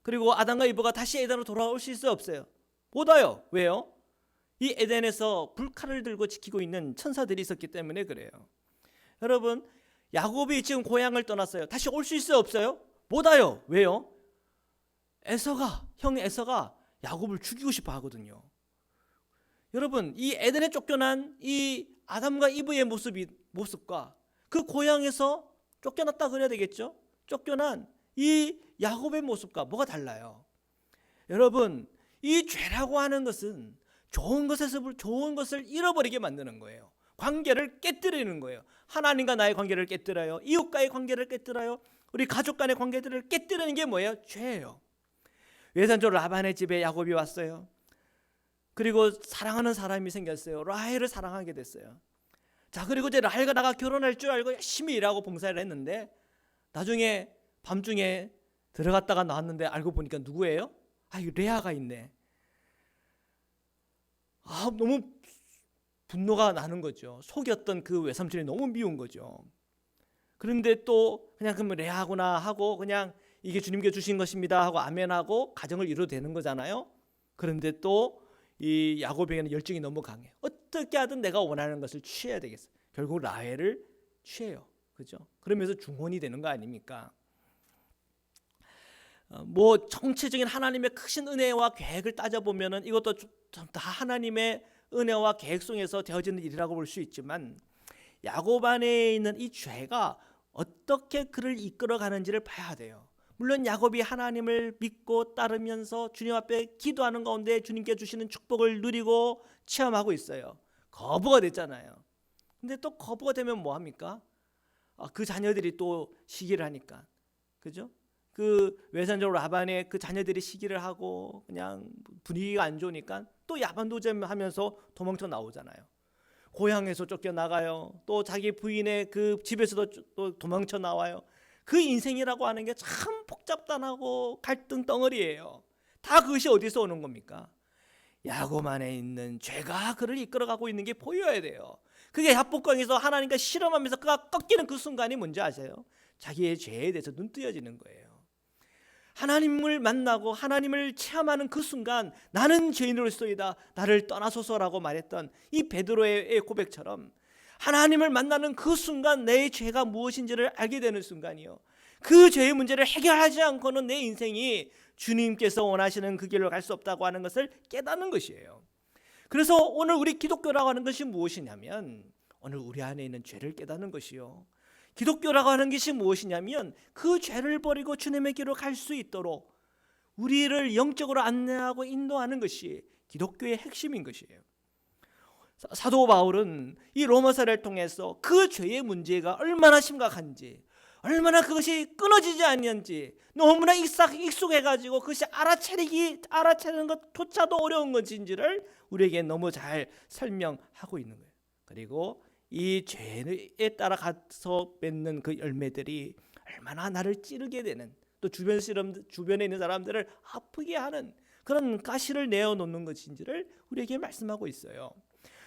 A: 그리고 아담과 이브가 다시 에덴으로 돌아올 수 있어요, 없어요? 못 와요. 왜요? 이 에덴에서 불칼을 들고 지키고 있는 천사들이 있었기 때문에 그래요. 여러분, 야곱이 지금 고향을 떠났어요. 다시 올 수 있어요, 없어요? 못 와요. 왜요? 형 에서가 야곱을 죽이고 싶어 하거든요. 여러분, 이 에덴에 쫓겨난 이 아담과 이브의 모습과 그 고향에서 쫓겨났다 그래야 되겠죠? 쫓겨난 이 야곱의 모습과 뭐가 달라요? 여러분, 이 죄라고 하는 것은 좋은 것을 잃어버리게 만드는 거예요. 관계를 깨뜨리는 거예요. 하나님과 나의 관계를 깨뜨려요. 이웃과의 관계를 깨뜨려요. 우리 가족 간의 관계들을 깨뜨리는 게 뭐예요? 죄예요. 외산조 라반의 집에 야곱이 왔어요. 그리고 사랑하는 사람이 생겼어요. 라헬을 사랑하게 됐어요. 자, 그리고 이제 라헬과 나가 결혼할 줄 알고 열심히 일하고 봉사를 했는데 나중에 밤중에 들어갔다가 나왔는데 알고 보니까 누구예요? 이 레아가 있네. 너무 분노가 나는 거죠. 속였던 그 외삼촌이 너무 미운 거죠. 그런데 또 그냥 그럼 레아구나 하고 그냥 이게 주님께 주신 것입니다 하고 아멘하고 가정을 이뤄도 되는 거잖아요. 그런데 또 이 야곱에게는 열정이 너무 강해요. 어떻게 하든 내가 원하는 것을 취해야 되겠어. 결국 라헬을 취해요. 그죠? 그러면서 중혼이 되는 거 아닙니까? 뭐 정체적인 하나님의 크신 은혜와 계획을 따져보면은 이것도 다 하나님의 은혜와 계획 속에서 되어지는 일이라고 볼 수 있지만 야곱 안에 있는 이 죄가 어떻게 그를 이끌어가는지를 봐야 돼요. 물론 야곱이 하나님을 믿고 따르면서 주님 앞에 기도하는 가운데 주님께 주시는 축복을 누리고 체험하고 있어요. 거부가 됐잖아요. 근데 또 거부가 되면 뭐합니까? 그 자녀들이 또 시기를 하니까, 그죠? 그 외산적 라반의 그 자녀들이 시기를 하고 그냥 분위기가 안 좋으니까 또 야반도전하면서 도망쳐 나오잖아요. 고향에서 쫓겨나가요. 또 자기 부인의 그 집에서도 또 도망쳐 나와요. 그 인생이라고 하는 게 참 복잡단하고 갈등 덩어리예요. 다 그것이 어디서 오는 겁니까? 야곱 안에 있는 죄가 그를 이끌어가고 있는 게 보여야 돼요. 그게 합복강에서 하나님과 실험하면서 그가 꺾이는 그 순간이 뭔지 아세요? 자기의 죄에 대해서 눈 뜨여지는 거예요. 하나님을 만나고 하나님을 체험하는 그 순간 나는 죄인으로서이다 나를 떠나소서라고 말했던 이 베드로의 고백처럼 하나님을 만나는 그 순간 내 죄가 무엇인지를 알게 되는 순간이요. 그 죄의 문제를 해결하지 않고는 내 인생이 주님께서 원하시는 그 길로 갈 수 없다고 하는 것을 깨닫는 것이에요. 그래서 오늘 우리 기독교라고 하는 것이 무엇이냐면 오늘 우리 안에 있는 죄를 깨닫는 것이요. 기독교라고 하는 것이 무엇이냐면 그 죄를 버리고 주님의 길로 갈 수 있도록 우리를 영적으로 안내하고 인도하는 것이 기독교의 핵심인 것이에요. 사도 바울은 이 로마서를 통해서 그 죄의 문제가 얼마나 심각한지 얼마나 그것이 끊어지지 않는지 너무나 익숙해가지고 그것이 알아채는 것조차도 어려운 것인지를 우리에게 너무 잘 설명하고 있는 거예요. 그리고 이 죄에 따라가서 맺는 그 열매들이 얼마나 나를 찌르게 되는 또 주변에 있는 사람들을 아프게 하는 그런 가시를 내어놓는 것인지를 우리에게 말씀하고 있어요.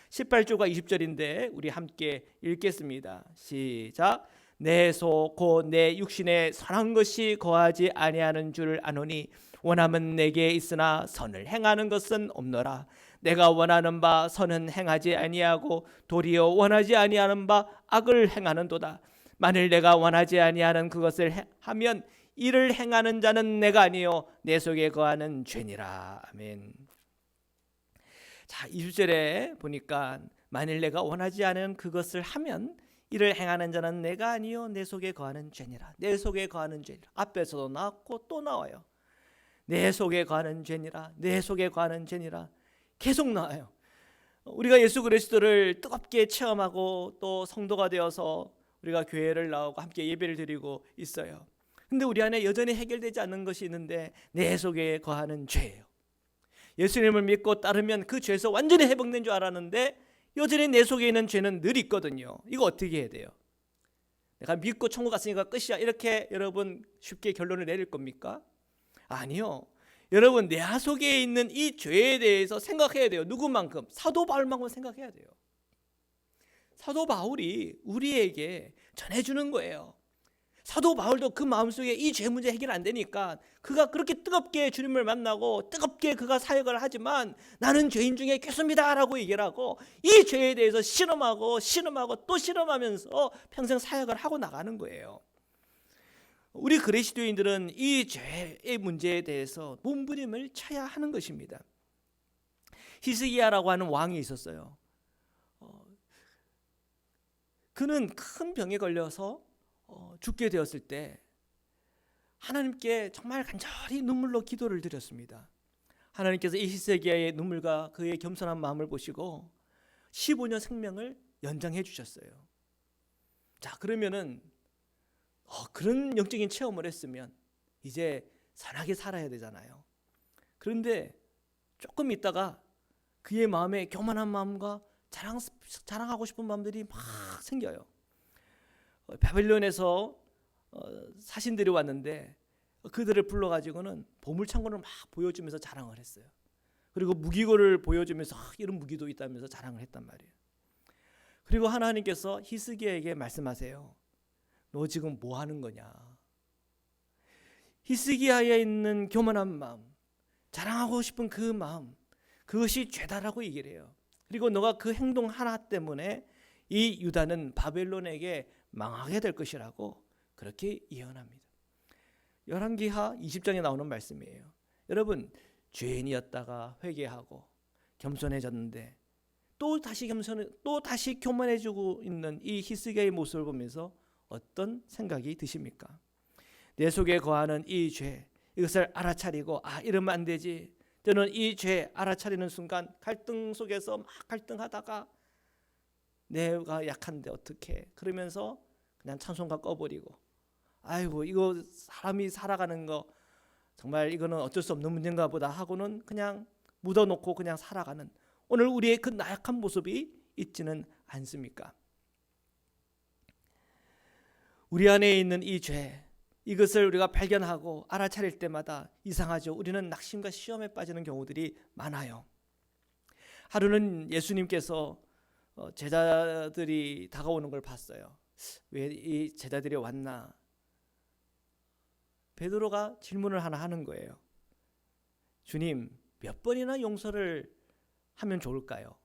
A: 18절과 20절인데 우리 함께 읽겠습니다. 시작. 내 속 곧 내 육신에 선한 것이 거하지 아니하는 줄 아노니 원함은 내게 있으나 선을 행하는 것은 없노라. 내가 원하는 바 선은 행하지 아니하고 도리어 원하지 아니하는 바 악을 행하는도다. 만일 내가 원하지 아니하는 그것을 하면 이를 행하는 자는 내가 아니요 내 속에 거하는 죄니라. 아멘. 자, 20절에 보니까 만일 내가 원하지 않은 그것을 하면 이를 행하는 자는 내가 아니요 내 속에 거하는 죄니라. 내 속에 거하는 죄니라. 앞에서도 나왔고 또 나와요. 내 속에 거하는 죄니라. 내 속에 거하는 죄니라. 계속 나와요. 우리가 예수 그리스도를 뜨겁게 체험하고 또 성도가 되어서 우리가 교회를 나오고 함께 예배를 드리고 있어요. 근데 우리 안에 여전히 해결되지 않는 것이 있는데 내 속에 거하는 죄예요. 예수님을 믿고 따르면 그 죄에서 완전히 회복된 줄 알았는데 여전히 내 속에 있는 죄는 늘 있거든요. 이거 어떻게 해야 돼요? 내가 믿고 천국 갔으니까 끝이야 이렇게 여러분 쉽게 결론을 내릴 겁니까? 아니요. 여러분 내 속에 있는 이 죄에 대해서 생각해야 돼요. 누구만큼? 사도 바울만큼 생각해야 돼요. 사도 바울이 우리에게 전해주는 거예요. 사도 바울도 그 마음속에 이 죄 문제 해결 안 되니까 그가 그렇게 뜨겁게 주님을 만나고 뜨겁게 그가 사역을 하지만 나는 죄인 중에 괴수입니다 라고 얘기를 하고 이 죄에 대해서 실험하고 또 실험하면서 평생 사역을 하고 나가는 거예요. 우리 그리스도인들은 이 죄의 문제에 대해서 몸부림을 쳐야 하는 것입니다. 히스기야라고 하는 왕이 있었어요. 그는 큰 병에 걸려서 죽게 되었을 때 하나님께 정말 간절히 눈물로 기도를 드렸습니다. 하나님께서 이 히스기야의 눈물과 그의 겸손한 마음을 보시고 15년 생명을 연장해 주셨어요. 자, 그러면은 그런 영적인 체험을 했으면 이제 선하게 살아야 되잖아요. 그런데 조금 있다가 그의 마음에 교만한 마음과 자랑하고 싶은 마음들이 막 생겨요. 바벨론에서 사신들이 왔는데 그들을 불러가지고는 보물창고를 막 보여주면서 자랑을 했어요. 그리고 무기고를 보여주면서 이런 무기도 있다면서 자랑을 했단 말이에요. 그리고 하나님께서 히스기야에게 말씀하세요. 너 지금 뭐 하는 거냐? 히스기야에 있는 교만한 마음, 자랑하고 싶은 그 마음, 그것이 죄다라고 얘기를 해요. 그리고 너가 그 행동 하나 때문에 이 유다는 바벨론에게 망하게 될 것이라고 그렇게 예언합니다. 열왕기하 20장에 나오는 말씀이에요. 여러분, 죄인이었다가 회개하고 겸손해졌는데 또 다시 교만해지고 있는 이 히스기야의 모습을 보면서 어떤 생각이 드십니까? 내 속에 거하는 이 죄, 이것을 알아차리고 이러면 안 되지. 저는 이 죄 알아차리는 순간 갈등 속에서 막 갈등하다가 내가 약한데 어떡해, 그러면서 그냥 찬송가 꺼버리고 아이고 이거 사람이 살아가는 거 정말 이거는 어쩔 수 없는 문제인가 보다 하고는 그냥 묻어놓고 그냥 살아가는 오늘 우리의 그 나약한 모습이 있지는 않습니까? 우리 안에 있는 이 죄, 이것을 우리가 발견하고 알아차릴 때마다 이상하죠. 우리는 낙심과 시험에 빠지는 경우들이 많아요. 하루는 예수님께서 제자들이 다가오는 걸 봤어요. 왜 이 제자들이 왔나? 베드로가 질문을 하나 하는 거예요. 주님, 몇 번이나 용서를 하면 좋을까요?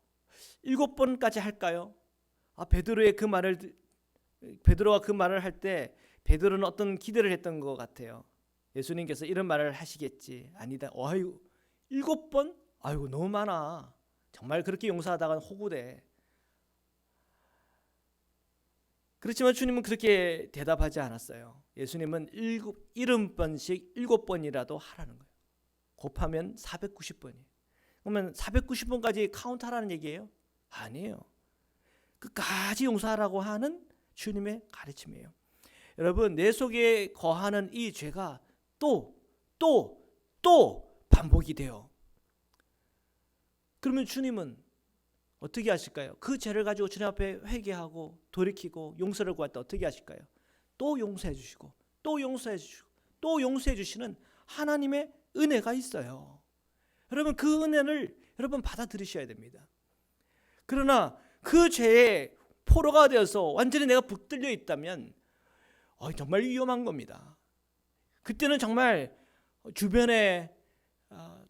A: 7번까지 할까요? 베드로가 그 말을 할 때 베드로는 어떤 기대를 했던 것 같아요. 예수님께서 이런 말을 하시겠지. 아니다. 7번? 아이고 너무 많아. 정말 그렇게 용서하다가 호구돼. 그렇지만 주님은 그렇게 대답하지 않았어요. 예수님은 70번씩 7번이라도 하라는 거예요. 곱하면 490번이에요. 그러면 490번까지 카운트하라는 얘기예요? 아니에요. 끝까지 용서하라고 하는 주님의 가르침이에요. 여러분, 내 속에 거하는 이 죄가 또 반복이 돼요. 그러면 주님은 어떻게 하실까요? 그 죄를 가지고 주님 앞에 회개하고 돌이키고 용서를 구할 때 어떻게 하실까요? 또 용서해 주시고 또 용서해 주시고 또 용서해 주시는 하나님의 은혜가 있어요. 여러분, 그 은혜를 여러분 받아들이셔야 됩니다. 그러나 그 죄의 포로가 되어서 완전히 내가 붙들려 있다면 정말 위험한 겁니다. 그때는 정말 주변에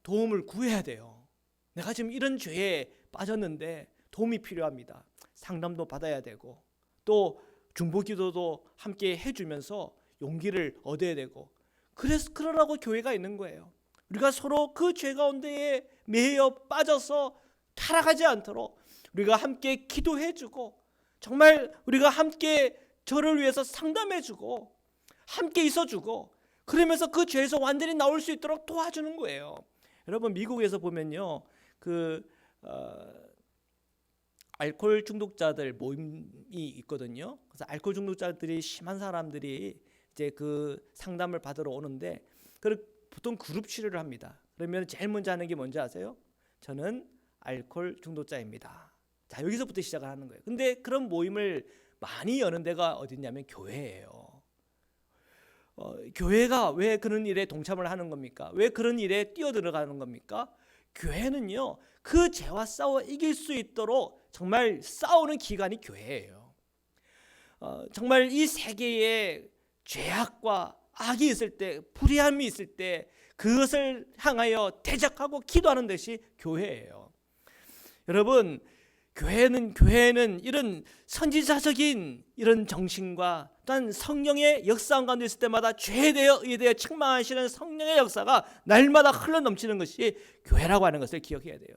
A: 도움을 구해야 돼요. 내가 지금 이런 죄에 빠졌는데 도움이 필요합니다. 상담도 받아야 되고 또 중보기도도 함께 해주면서 용기를 얻어야 되고 그러라고 교회가 있는 거예요. 우리가 서로 그 죄 가운데에 매여 빠져서 타락하지 않도록 우리가 함께 기도해주고 정말 우리가 함께 저를 위해서 상담해주고 함께 있어주고 그러면서 그 죄에서 완전히 나올 수 있도록 도와주는 거예요. 여러분, 미국에서 보면요, 알코올 중독자들 모임이 있거든요. 그래서 알코올 중독자들이 심한 사람들이 이제 그 상담을 받으러 오는데 보통 그룹 치료를 합니다. 그러면 제일 먼저 하는 게 뭔지 아세요? 저는 알코올 중독자입니다. 자, 여기서부터 시작을 하는 거예요. 근데 그런 모임을 많이 여는 데가 어디냐면 교회예요. 교회가 왜 그런 일에 동참을 하는 겁니까? 왜 그런 일에 뛰어들어가는 겁니까? 교회는요, 그 죄와 싸워 이길 수 있도록 정말 싸우는 기관이 교회예요. 정말 이 세계에 죄악과 악이 있을 때, 불의함이 있을 때 그것을 향하여 대적하고 기도하는 것이 교회예요. 여러분, 교회는 이런 선지자적인 이런 정신과 또한 성령의 역사한 가운데 있을 때마다 죄에 대하여 의에 대하여 책망하시는 성령의 역사가 날마다 흘러넘치는 것이 교회라고 하는 것을 기억해야 돼요.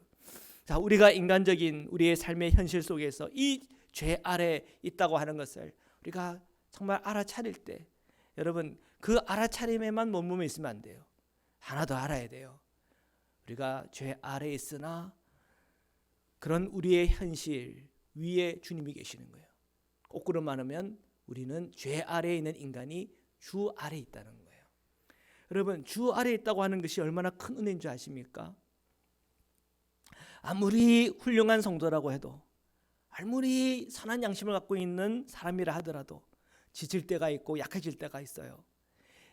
A: 자, 우리가 인간적인 우리의 삶의 현실 속에서 이 죄 아래 있다고 하는 것을 우리가 정말 알아차릴 때, 여러분, 그 알아차림에만 머무르면 있으면 안 돼요. 하나 더 알아야 돼요. 우리가 죄 아래 있으나 그런 우리의 현실 위에 주님이 계시는 거예요. 거꾸로 말하면 우리는 죄 아래에 있는 인간이 주 아래에 있다는 거예요. 여러분, 주 아래에 있다고 하는 것이 얼마나 큰 은혜인 줄 아십니까? 아무리 훌륭한 성도라고 해도, 아무리 선한 양심을 갖고 있는 사람이라 하더라도 지칠 때가 있고 약해질 때가 있어요.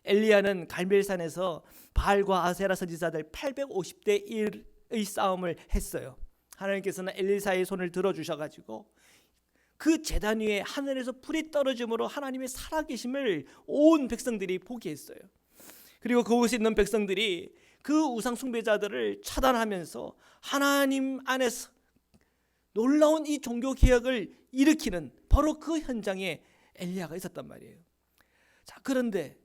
A: 엘리야는 갈멜산에서 바알과 아세라 선지자들 850대 1의 싸움을 했어요. 하나님께서는 엘리사의 손을 들어주셔가지고 그 제단 위에 하늘에서 불이 떨어짐으로 하나님의 살아계심을 온 백성들이 보게 했어요. 그리고 그곳에 있는 백성들이 그 우상 숭배자들을 차단하면서 하나님 안에서 놀라운 이 종교 개혁을 일으키는 바로 그 현장에 엘리야가 있었단 말이에요. 자, 그런데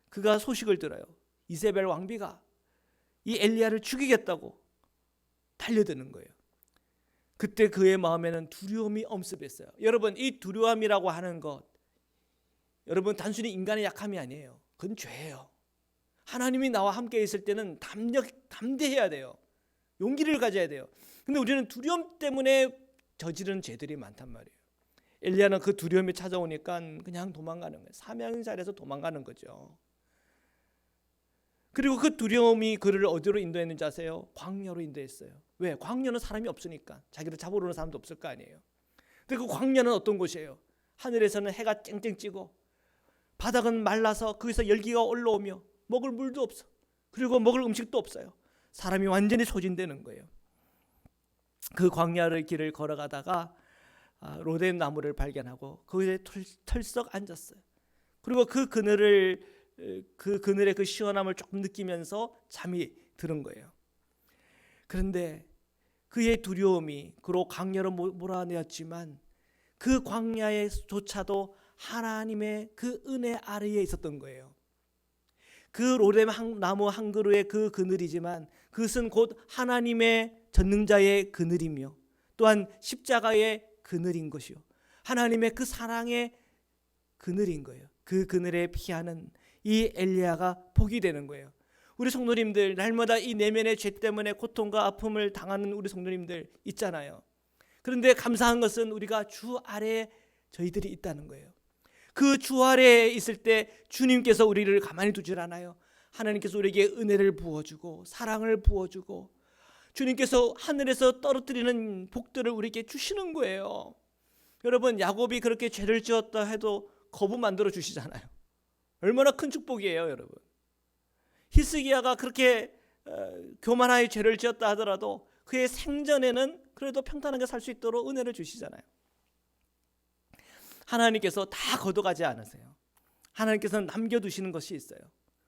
A: 그가 소식을 들어요. 이세벨 왕비가 이 엘리야를 죽이겠다고 달려드는 거예요. 그때 그의 마음에는 두려움이 엄습했어요. 여러분, 이 두려움이라고 하는 것, 여러분, 단순히 인간의 약함이 아니에요. 그건 죄예요. 하나님이 나와 함께 있을 때는 담대해야 돼요. 용기를 가져야 돼요. 근데 우리는 두려움 때문에 저지른 죄들이 많단 말이에요. 엘리야는 그 두려움이 찾아오니까 그냥 도망가는 거예요. 사명의 자리에서 도망가는 거죠. 그리고 그 두려움이 그를 어디로 인도했는지 아세요? 광야로 인도했어요. 왜? 광야는 사람이 없으니까. 자기를 잡으러 오는 사람도 없을 거 아니에요. 근데 그 광야는 어떤 곳이에요? 하늘에서는 해가 쨍쨍 찌고 바닥은 말라서 거기서 열기가 올라오며 먹을 물도 없어. 그리고 먹을 음식도 없어요. 사람이 완전히 소진되는 거예요. 그 광야의 길을 걸어가다가 로뎀 나무를 발견하고 거기에 털썩 앉았어요. 그리고 그 그늘의 그 시원함을 조금 느끼면서 잠이 드는 거예요. 그런데 그의 두려움이 그로 광야로 몰아내었지만 그 광야에조차도 하나님의 그 은혜 아래에 있었던 거예요. 그 로뎀 나무 한 그루의 그 그늘이지만 그것은 곧 하나님의 전능자의 그늘이며 또한 십자가의 그늘인 것이요, 하나님의 그 사랑의 그늘인 거예요. 그 그늘에 피하는 이 엘리야가 복이 되는 거예요. 우리 성도님들, 날마다 이 내면의 죄 때문에 고통과 아픔을 당하는 우리 성도님들 있잖아요. 그런데 감사한 것은 우리가 주 아래에 저희들이 있다는 거예요. 그 주 아래에 있을 때 주님께서 우리를 가만히 두질 않아요. 하나님께서 우리에게 은혜를 부어주고 사랑을 부어주고 주님께서 하늘에서 떨어뜨리는 복들을 우리에게 주시는 거예요. 여러분, 야곱이 그렇게 죄를 지었다 해도 거부 만들어 주시잖아요. 얼마나 큰 축복이에요, 여러분. 히스기야가 그렇게 교만하게 죄를 지었다 하더라도 그의 생전에는 그래도 평탄하게 살 수 있도록 은혜를 주시잖아요. 하나님께서 다 걷어가지 않으세요. 하나님께서는 남겨두시는 것이 있어요.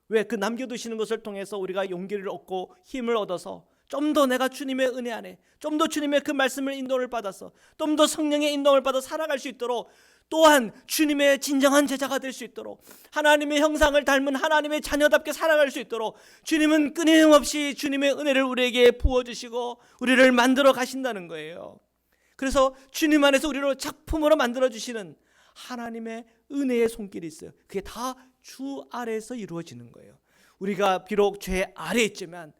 A: 왜? 그 남겨두시는 것을 통해서 우리가 용기를 얻고 힘을 얻어서 좀 더 내가 주님의 은혜 안에, 좀 더 주님의 그 말씀을 인도를 받아서 좀 더 성령의 인도를 받아 살아갈 수 있도록, 또한 주님의 진정한 제자가 될 수 있도록, 하나님의 형상을 닮은 하나님의 자녀답게 살아갈 수 있도록 주님은 끊임없이 주님의 은혜를 우리에게 부어주시고 우리를 만들어 가신다는 거예요. 그래서 주님 안에서 우리를 작품으로 만들어주시는 하나님의 은혜의 손길이 있어요. 그게 다 주 아래에서 이루어지는 거예요. 우리가 비록 죄 아래에 있지만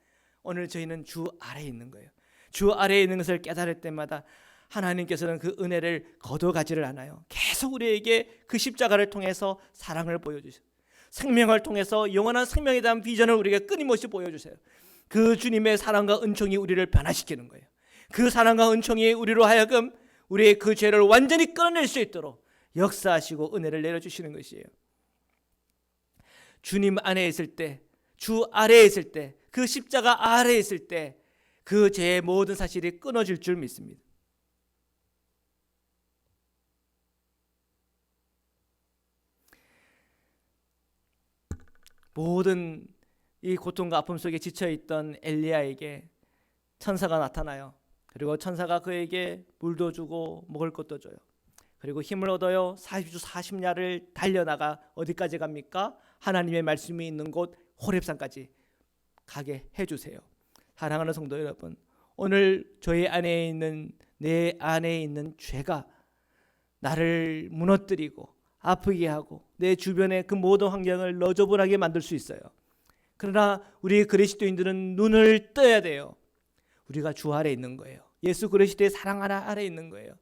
A: 오늘 저희는 주 아래에 있는 거예요. 주 아래에 있는 것을 깨달을 때마다 하나님께서는 그 은혜를 거둬가지를 않아요. 계속 우리에게 그 십자가를 통해서 사랑을 보여주세요. 생명을 통해서 영원한 생명에 대한 비전을 우리에게 끊임없이 보여주세요. 그 주님의 사랑과 은총이 우리를 변화시키는 거예요. 그 사랑과 은총이 우리로 하여금 우리의 그 죄를 완전히 끊어낼 수 있도록 역사하시고 은혜를 내려주시는 것이에요. 주님 안에 있을 때, 주 아래에 있을 때, 그 십자가 아래에 있을 때 그 죄의 모든 사실이 끊어질 줄 믿습니다. 모든 이 고통과 아픔 속에 지쳐있던 엘리야에게 천사가 나타나요. 그리고 천사가 그에게 물도 주고 먹을 것도 줘요. 그리고 힘을 얻어요. 40주 40야를 달려나가 어디까지 갑니까? 하나님의 말씀이 있는 곳 호렙산까지 가게 해주세요. 사랑하는 성도 여러분, 오늘 저희 안에 있는, 내 안에 있는 죄가 나를 무너뜨리고 아프게 하고 내 주변의 그 모든 환경을 너저분하게 만들 수 있어요. 그러나 우리 그리스도인들은 눈을 떠야 돼요. 우리가 주 아래 있는 거예요. 예수 그리스도의 사랑 아래 있는 거예요.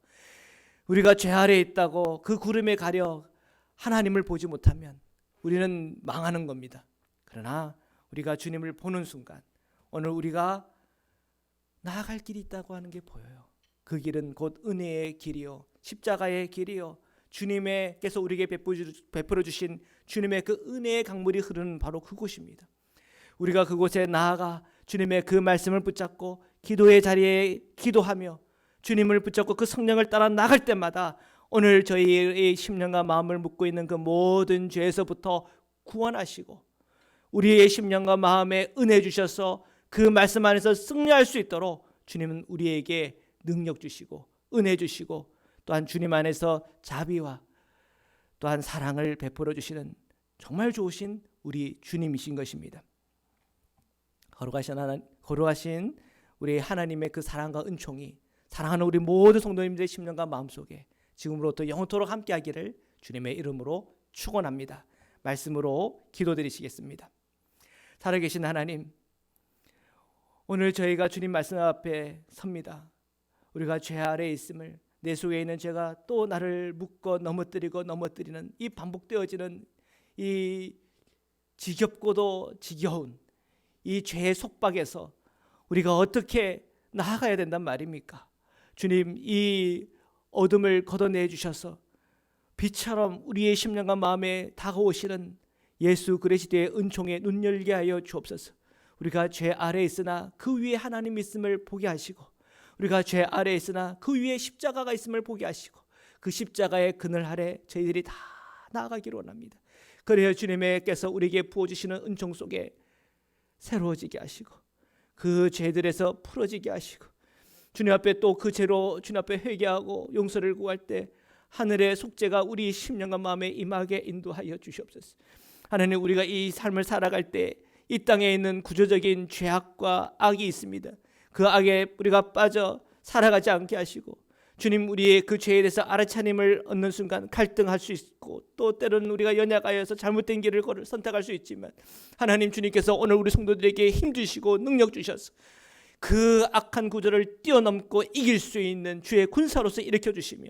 A: 우리가 죄 아래 있다고 그 구름에 가려 하나님을 보지 못하면 우리는 망하는 겁니다. 그러나 우리가 주님을 보는 순간 오늘 우리가 나아갈 길이 있다고 하는 게 보여요. 그 길은 곧 은혜의 길이요, 십자가의 길이요, 주님께서 우리에게 베풀어 주신 주님의 그 은혜의 강물이 흐르는 바로 그곳입니다. 우리가 그곳에 나아가 주님의 그 말씀을 붙잡고 기도의 자리에 기도하며 주님을 붙잡고 그 성령을 따라 나갈 때마다 오늘 저희의 심령과 마음을 묶고 있는 그 모든 죄에서부터 구원하시고 우리의 심령과 마음에 은혜 주셔서 그 말씀 안에서 승리할 수 있도록 주님은 우리에게 능력 주시고 은혜 주시고 또한 주님 안에서 자비와 또한 사랑을 베풀어 주시는 정말 좋으신 우리 주님이신 것입니다. 거룩하신 우리 하나님의 그 사랑과 은총이 사랑하는 우리 모든 성도님들의 심령과 마음속에 지금으로부터 영원토록 함께하기를 주님의 이름으로 축원합니다. 말씀으로 기도드리시겠습니다. 살아계신 하나님, 오늘 저희가 주님 말씀 앞에 섭니다. 우리가 죄 아래에 있음을, 내 속에 있는 죄가 또 나를 묶어 넘어뜨리는 이 반복되어지는 이 지겹고도 지겨운 이 죄의 속박에서 우리가 어떻게 나아가야 된단 말입니까? 주님, 이 어둠을 걷어내 주셔서 빛처럼 우리의 심령과 마음에 다가오시는 예수 그리스도의 은총에 눈 열게 하여 주옵소서. 우리가 죄 아래에 있으나 그 위에 하나님 있음을 보게 하시고, 우리가 죄 아래에 있으나 그 위에 십자가가 있음을 보게 하시고, 그 십자가의 그늘 아래 저희들이 다 나아가기를 원합니다. 그래야 주님께서 우리에게 부어주시는 은총 속에 새로워지게 하시고 그 죄들에서 풀어지게 하시고 주님 앞에 또 그 죄로 주님 앞에 회개하고 용서를 구할 때 하늘의 속죄가 우리 심령과 마음에 임하게 인도하여 주시옵소서. 하나님, 우리가 이 삶을 살아갈 때 이 땅에 있는 구조적인 죄악과 악이 있습니다. 그 악에 우리가 빠져 살아가지 않게 하시고 주님, 우리의 그 죄에 대해서 알아차림을 얻는 순간 갈등할 수 있고 또 때로는 우리가 연약하여서 잘못된 길을 선택할 수 있지만 하나님, 주님께서 오늘 우리 성도들에게 힘 주시고 능력 주셔서 그 악한 구조를 뛰어넘고 이길 수 있는 주의 군사로서 일으켜 주시며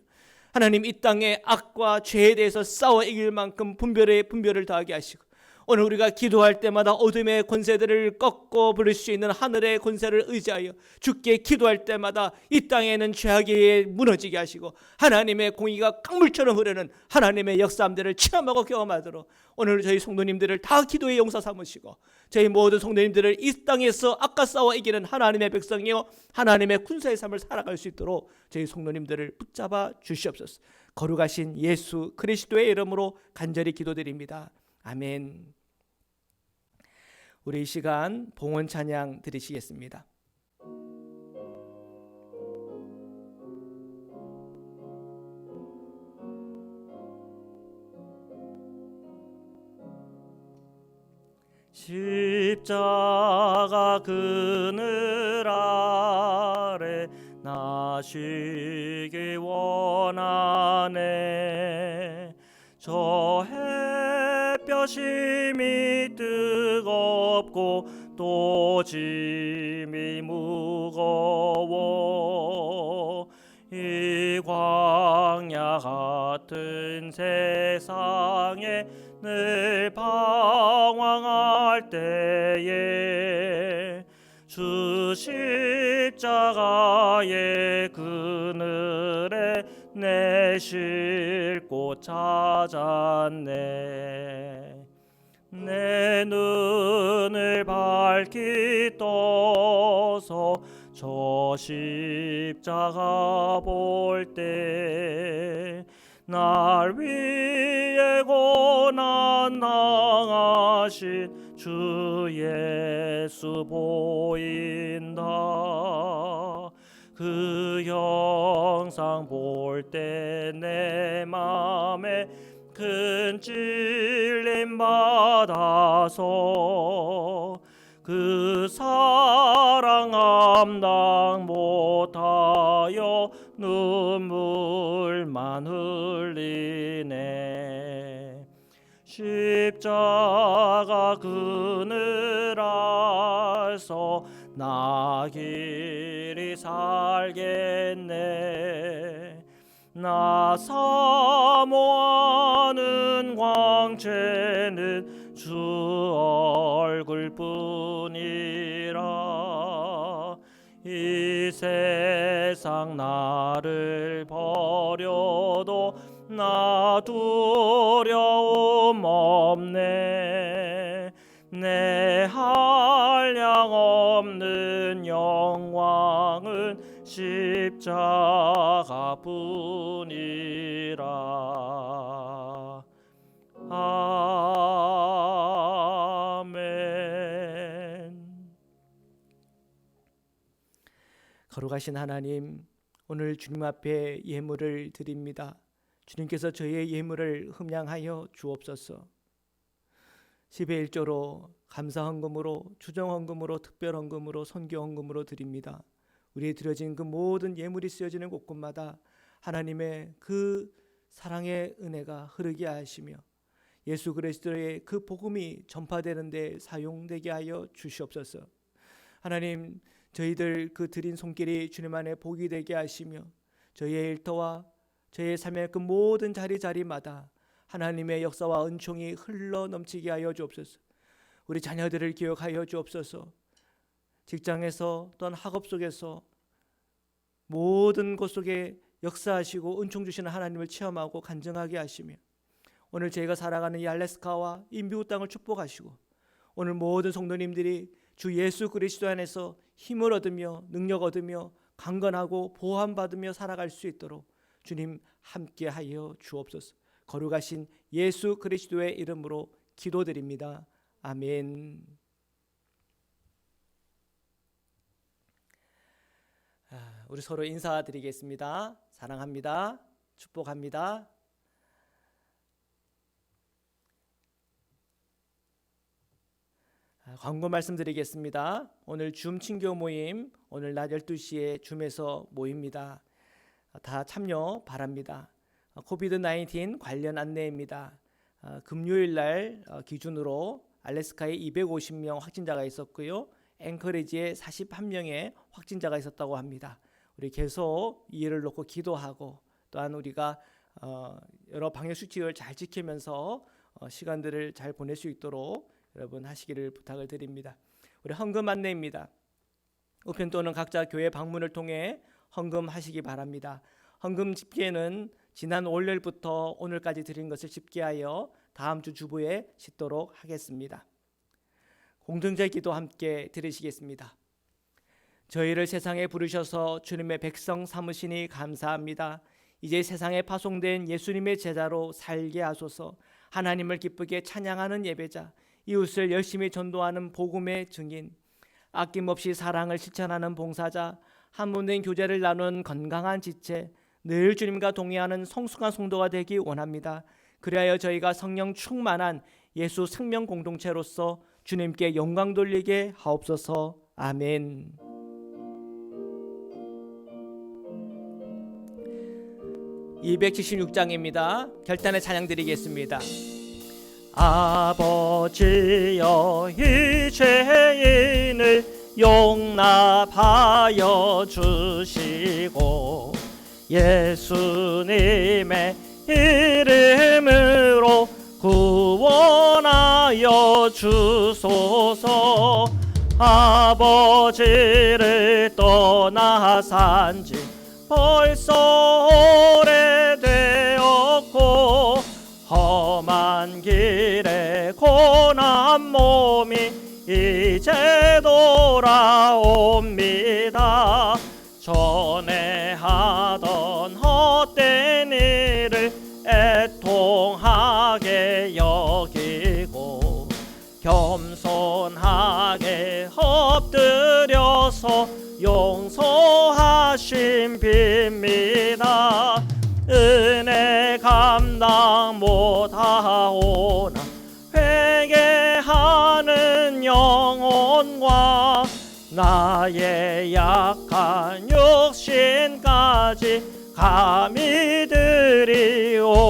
A: 하나님, 이 땅의 악과 죄에 대해서 싸워 이길 만큼 분별을 더하게 하시고 오늘 우리가 기도할 때마다 어둠의 권세들을 꺾고 부를 수 있는 하늘의 권세를 의지하여 주께 기도할 때마다 이 땅에는 죄악이 무너지게 하시고 하나님의 공의가 강물처럼 흐르는 하나님의 역사함들을 체험하고 경험하도록 오늘 저희 성도님들을 다 기도의 용사 삼으시고 저희 모든 성도님들을 이 땅에서 악과 싸워 이기는 하나님의 백성이요 하나님의 군사의 삶을 살아갈 수 있도록 저희 성도님들을 붙잡아 주시옵소서. 거룩하신 예수 그리스도의 이름으로 간절히 기도드립니다. 아멘. 우리 이 시간 봉헌 찬양 드리시겠습니다.
B: 십자가 그늘 아래 나 쉬기 원하네. 저 햇볕이 뜨겁고 또 짐이 무거워 이 광야 같은 세상에 늘 방황할 때에 주 십자가의 그늘에 내 쉴 곳 찾았네. 내 눈을 밝히 떠서 저 십자가 볼 때 날 위해 고난 당하신 주 예수 보인다. 그 영상 볼 때 내 맘에 큰 찔림 받아서 그 사랑 감당 못하여 눈물만 흘리네. 십자가 그늘 아래서 나 길이 살겠네. 나 사모하는 광채는 주 얼굴뿐이라. 이 세상 나를 버려도 나 두려움 없네. 내 한량 없는 영광은 십자가뿐이라. 아멘.
A: 거룩하신 하나님, 오늘 주님 앞에 예물을 드립니다. 주님께서 저희의 예물을 흠양하여 주옵소서. 10의 1조로 감사헌금으로 주정헌금으로 특별헌금으로 선교헌금으로 드립니다. 우리의 드려진 그 모든 예물이 쓰여지는 곳곳마다 하나님의 그 사랑의 은혜가 흐르게 하시며 예수 그리스도의 그 복음이 전파되는 데 사용되게 하여 주시옵소서. 하나님, 저희들 그 드린 손길이 주님 안에 복이 되게 하시며 저희의 일터와 저희의 삶의 그 모든 자리마다 하나님의 역사와 은총이 흘러 넘치게 하여 주옵소서. 우리 자녀들을 기억하여 주옵소서. 직장에서 또는 학업 속에서 모든 곳 속에 역사하시고 은총 주시는 하나님을 체험하고 간증하게 하시며 오늘 저희가 살아가는 이 알래스카와 이 미국 땅을 축복하시고 오늘 모든 성도님들이 주 예수 그리스도 안에서 힘을 얻으며 능력 얻으며 강건하고 보호받으며 살아갈 수 있도록 주님 함께하여 주옵소서. 거룩하신 예수 그리스도의 이름으로 기도드립니다. 아멘. 우리 서로 인사드리겠습니다. 사랑합니다. 축복합니다. 광고 말씀드리겠습니다. 오늘 줌 친교 모임 오늘 낮 12시에 줌에서 모입니다. 다 참여 바랍니다. 코비드-19 관련 안내입니다. 금요일 날 기준으로 알래스카에 250명 확진자가 있었고요. 앵커리지에 41명의 확진자가 있었다고 합니다. 우리 계속 이 일을 놓고 기도하고 또한 우리가 여러 방역 수칙을 잘 지키면서 시간들을 잘 보낼 수 있도록 여러분 하시기를 부탁을 드립니다. 우리 헌금 안내입니다. 우편 또는 각자 교회 방문을 통해 헌금하시기 바랍니다. 헌금 집계는 지난 월요일부터 오늘까지 드린 것을 집계하여 다음 주 주부에 싣도록 하겠습니다. 공동체 기도 함께 드리시겠습니다. 저희를 세상에 부르셔서 주님의 백성 삼으시니 감사합니다. 이제 세상에 파송된 예수님의 제자로 살게 하소서. 하나님을 기쁘게 찬양하는 예배자, 이웃을 열심히 전도하는 복음의 증인, 아낌없이 사랑을 실천하는 봉사자, 한 몸 된 교제를 나눈 건강한 지체, 늘 주님과 동행하는 성숙한 성도가 되기 원합니다. 그리하여 저희가 성령 충만한 예수 생명 공동체로서 주님께 영광 돌리게 하옵소서. 아멘. (276장입니다) 결단의 찬양 드리겠습니다.
B: 아버지여 이 죄인을 용납하여 주시고 예수님의 이름으로 구원하여 주소서. 아버지를 떠나 산지 벌써 오래되었고 험한 길에 고난 몸이 이제 돌아옵니다. 전에 하던 헛된 일을 애통하게 여기고 겸손하게 엎드려서 용서하심 빕니다. 은혜 감당 못하오나 회개하는 영혼과 나의 약한 육신까지 감히 드리옵니다.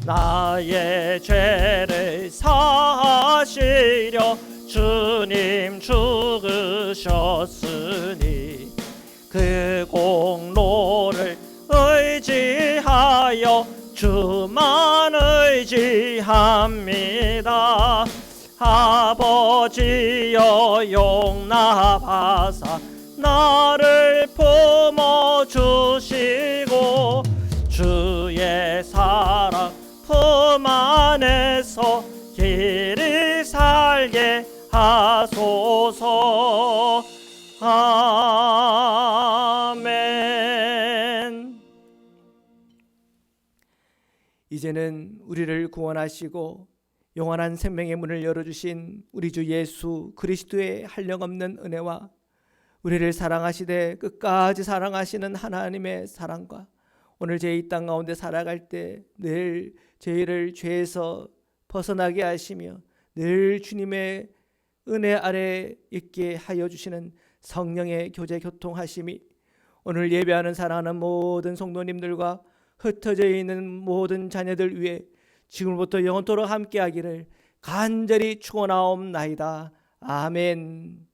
B: 나의 죄를 사하시려 주님 죽으셨으니 그 공로를 의지하여 주만 의지합니다. 아버지여 용납하사 나를 품어주시고 주의 사랑 품 안에서 길이 살게 하소서. 아멘.
A: 이제는 우리를 구원하시고 영원한 생명의 문을 열어주신 우리 주 예수 그리스도의 한량없는 은혜와 우리를 사랑하시되 끝까지 사랑하시는 하나님의 사랑과 오늘 제 이 땅 가운데 살아갈 때 늘 저희를 죄에서 벗어나게 하시며 늘 주님의 은혜 아래 있게 하여 주시는 성령의 교제 교통하심이 오늘 예배하는 사랑하는 모든 성도님들과 흩어져 있는 모든 자녀들 위해 지금부터 영원토록 함께하기를 간절히 축원하옵나이다. 아멘.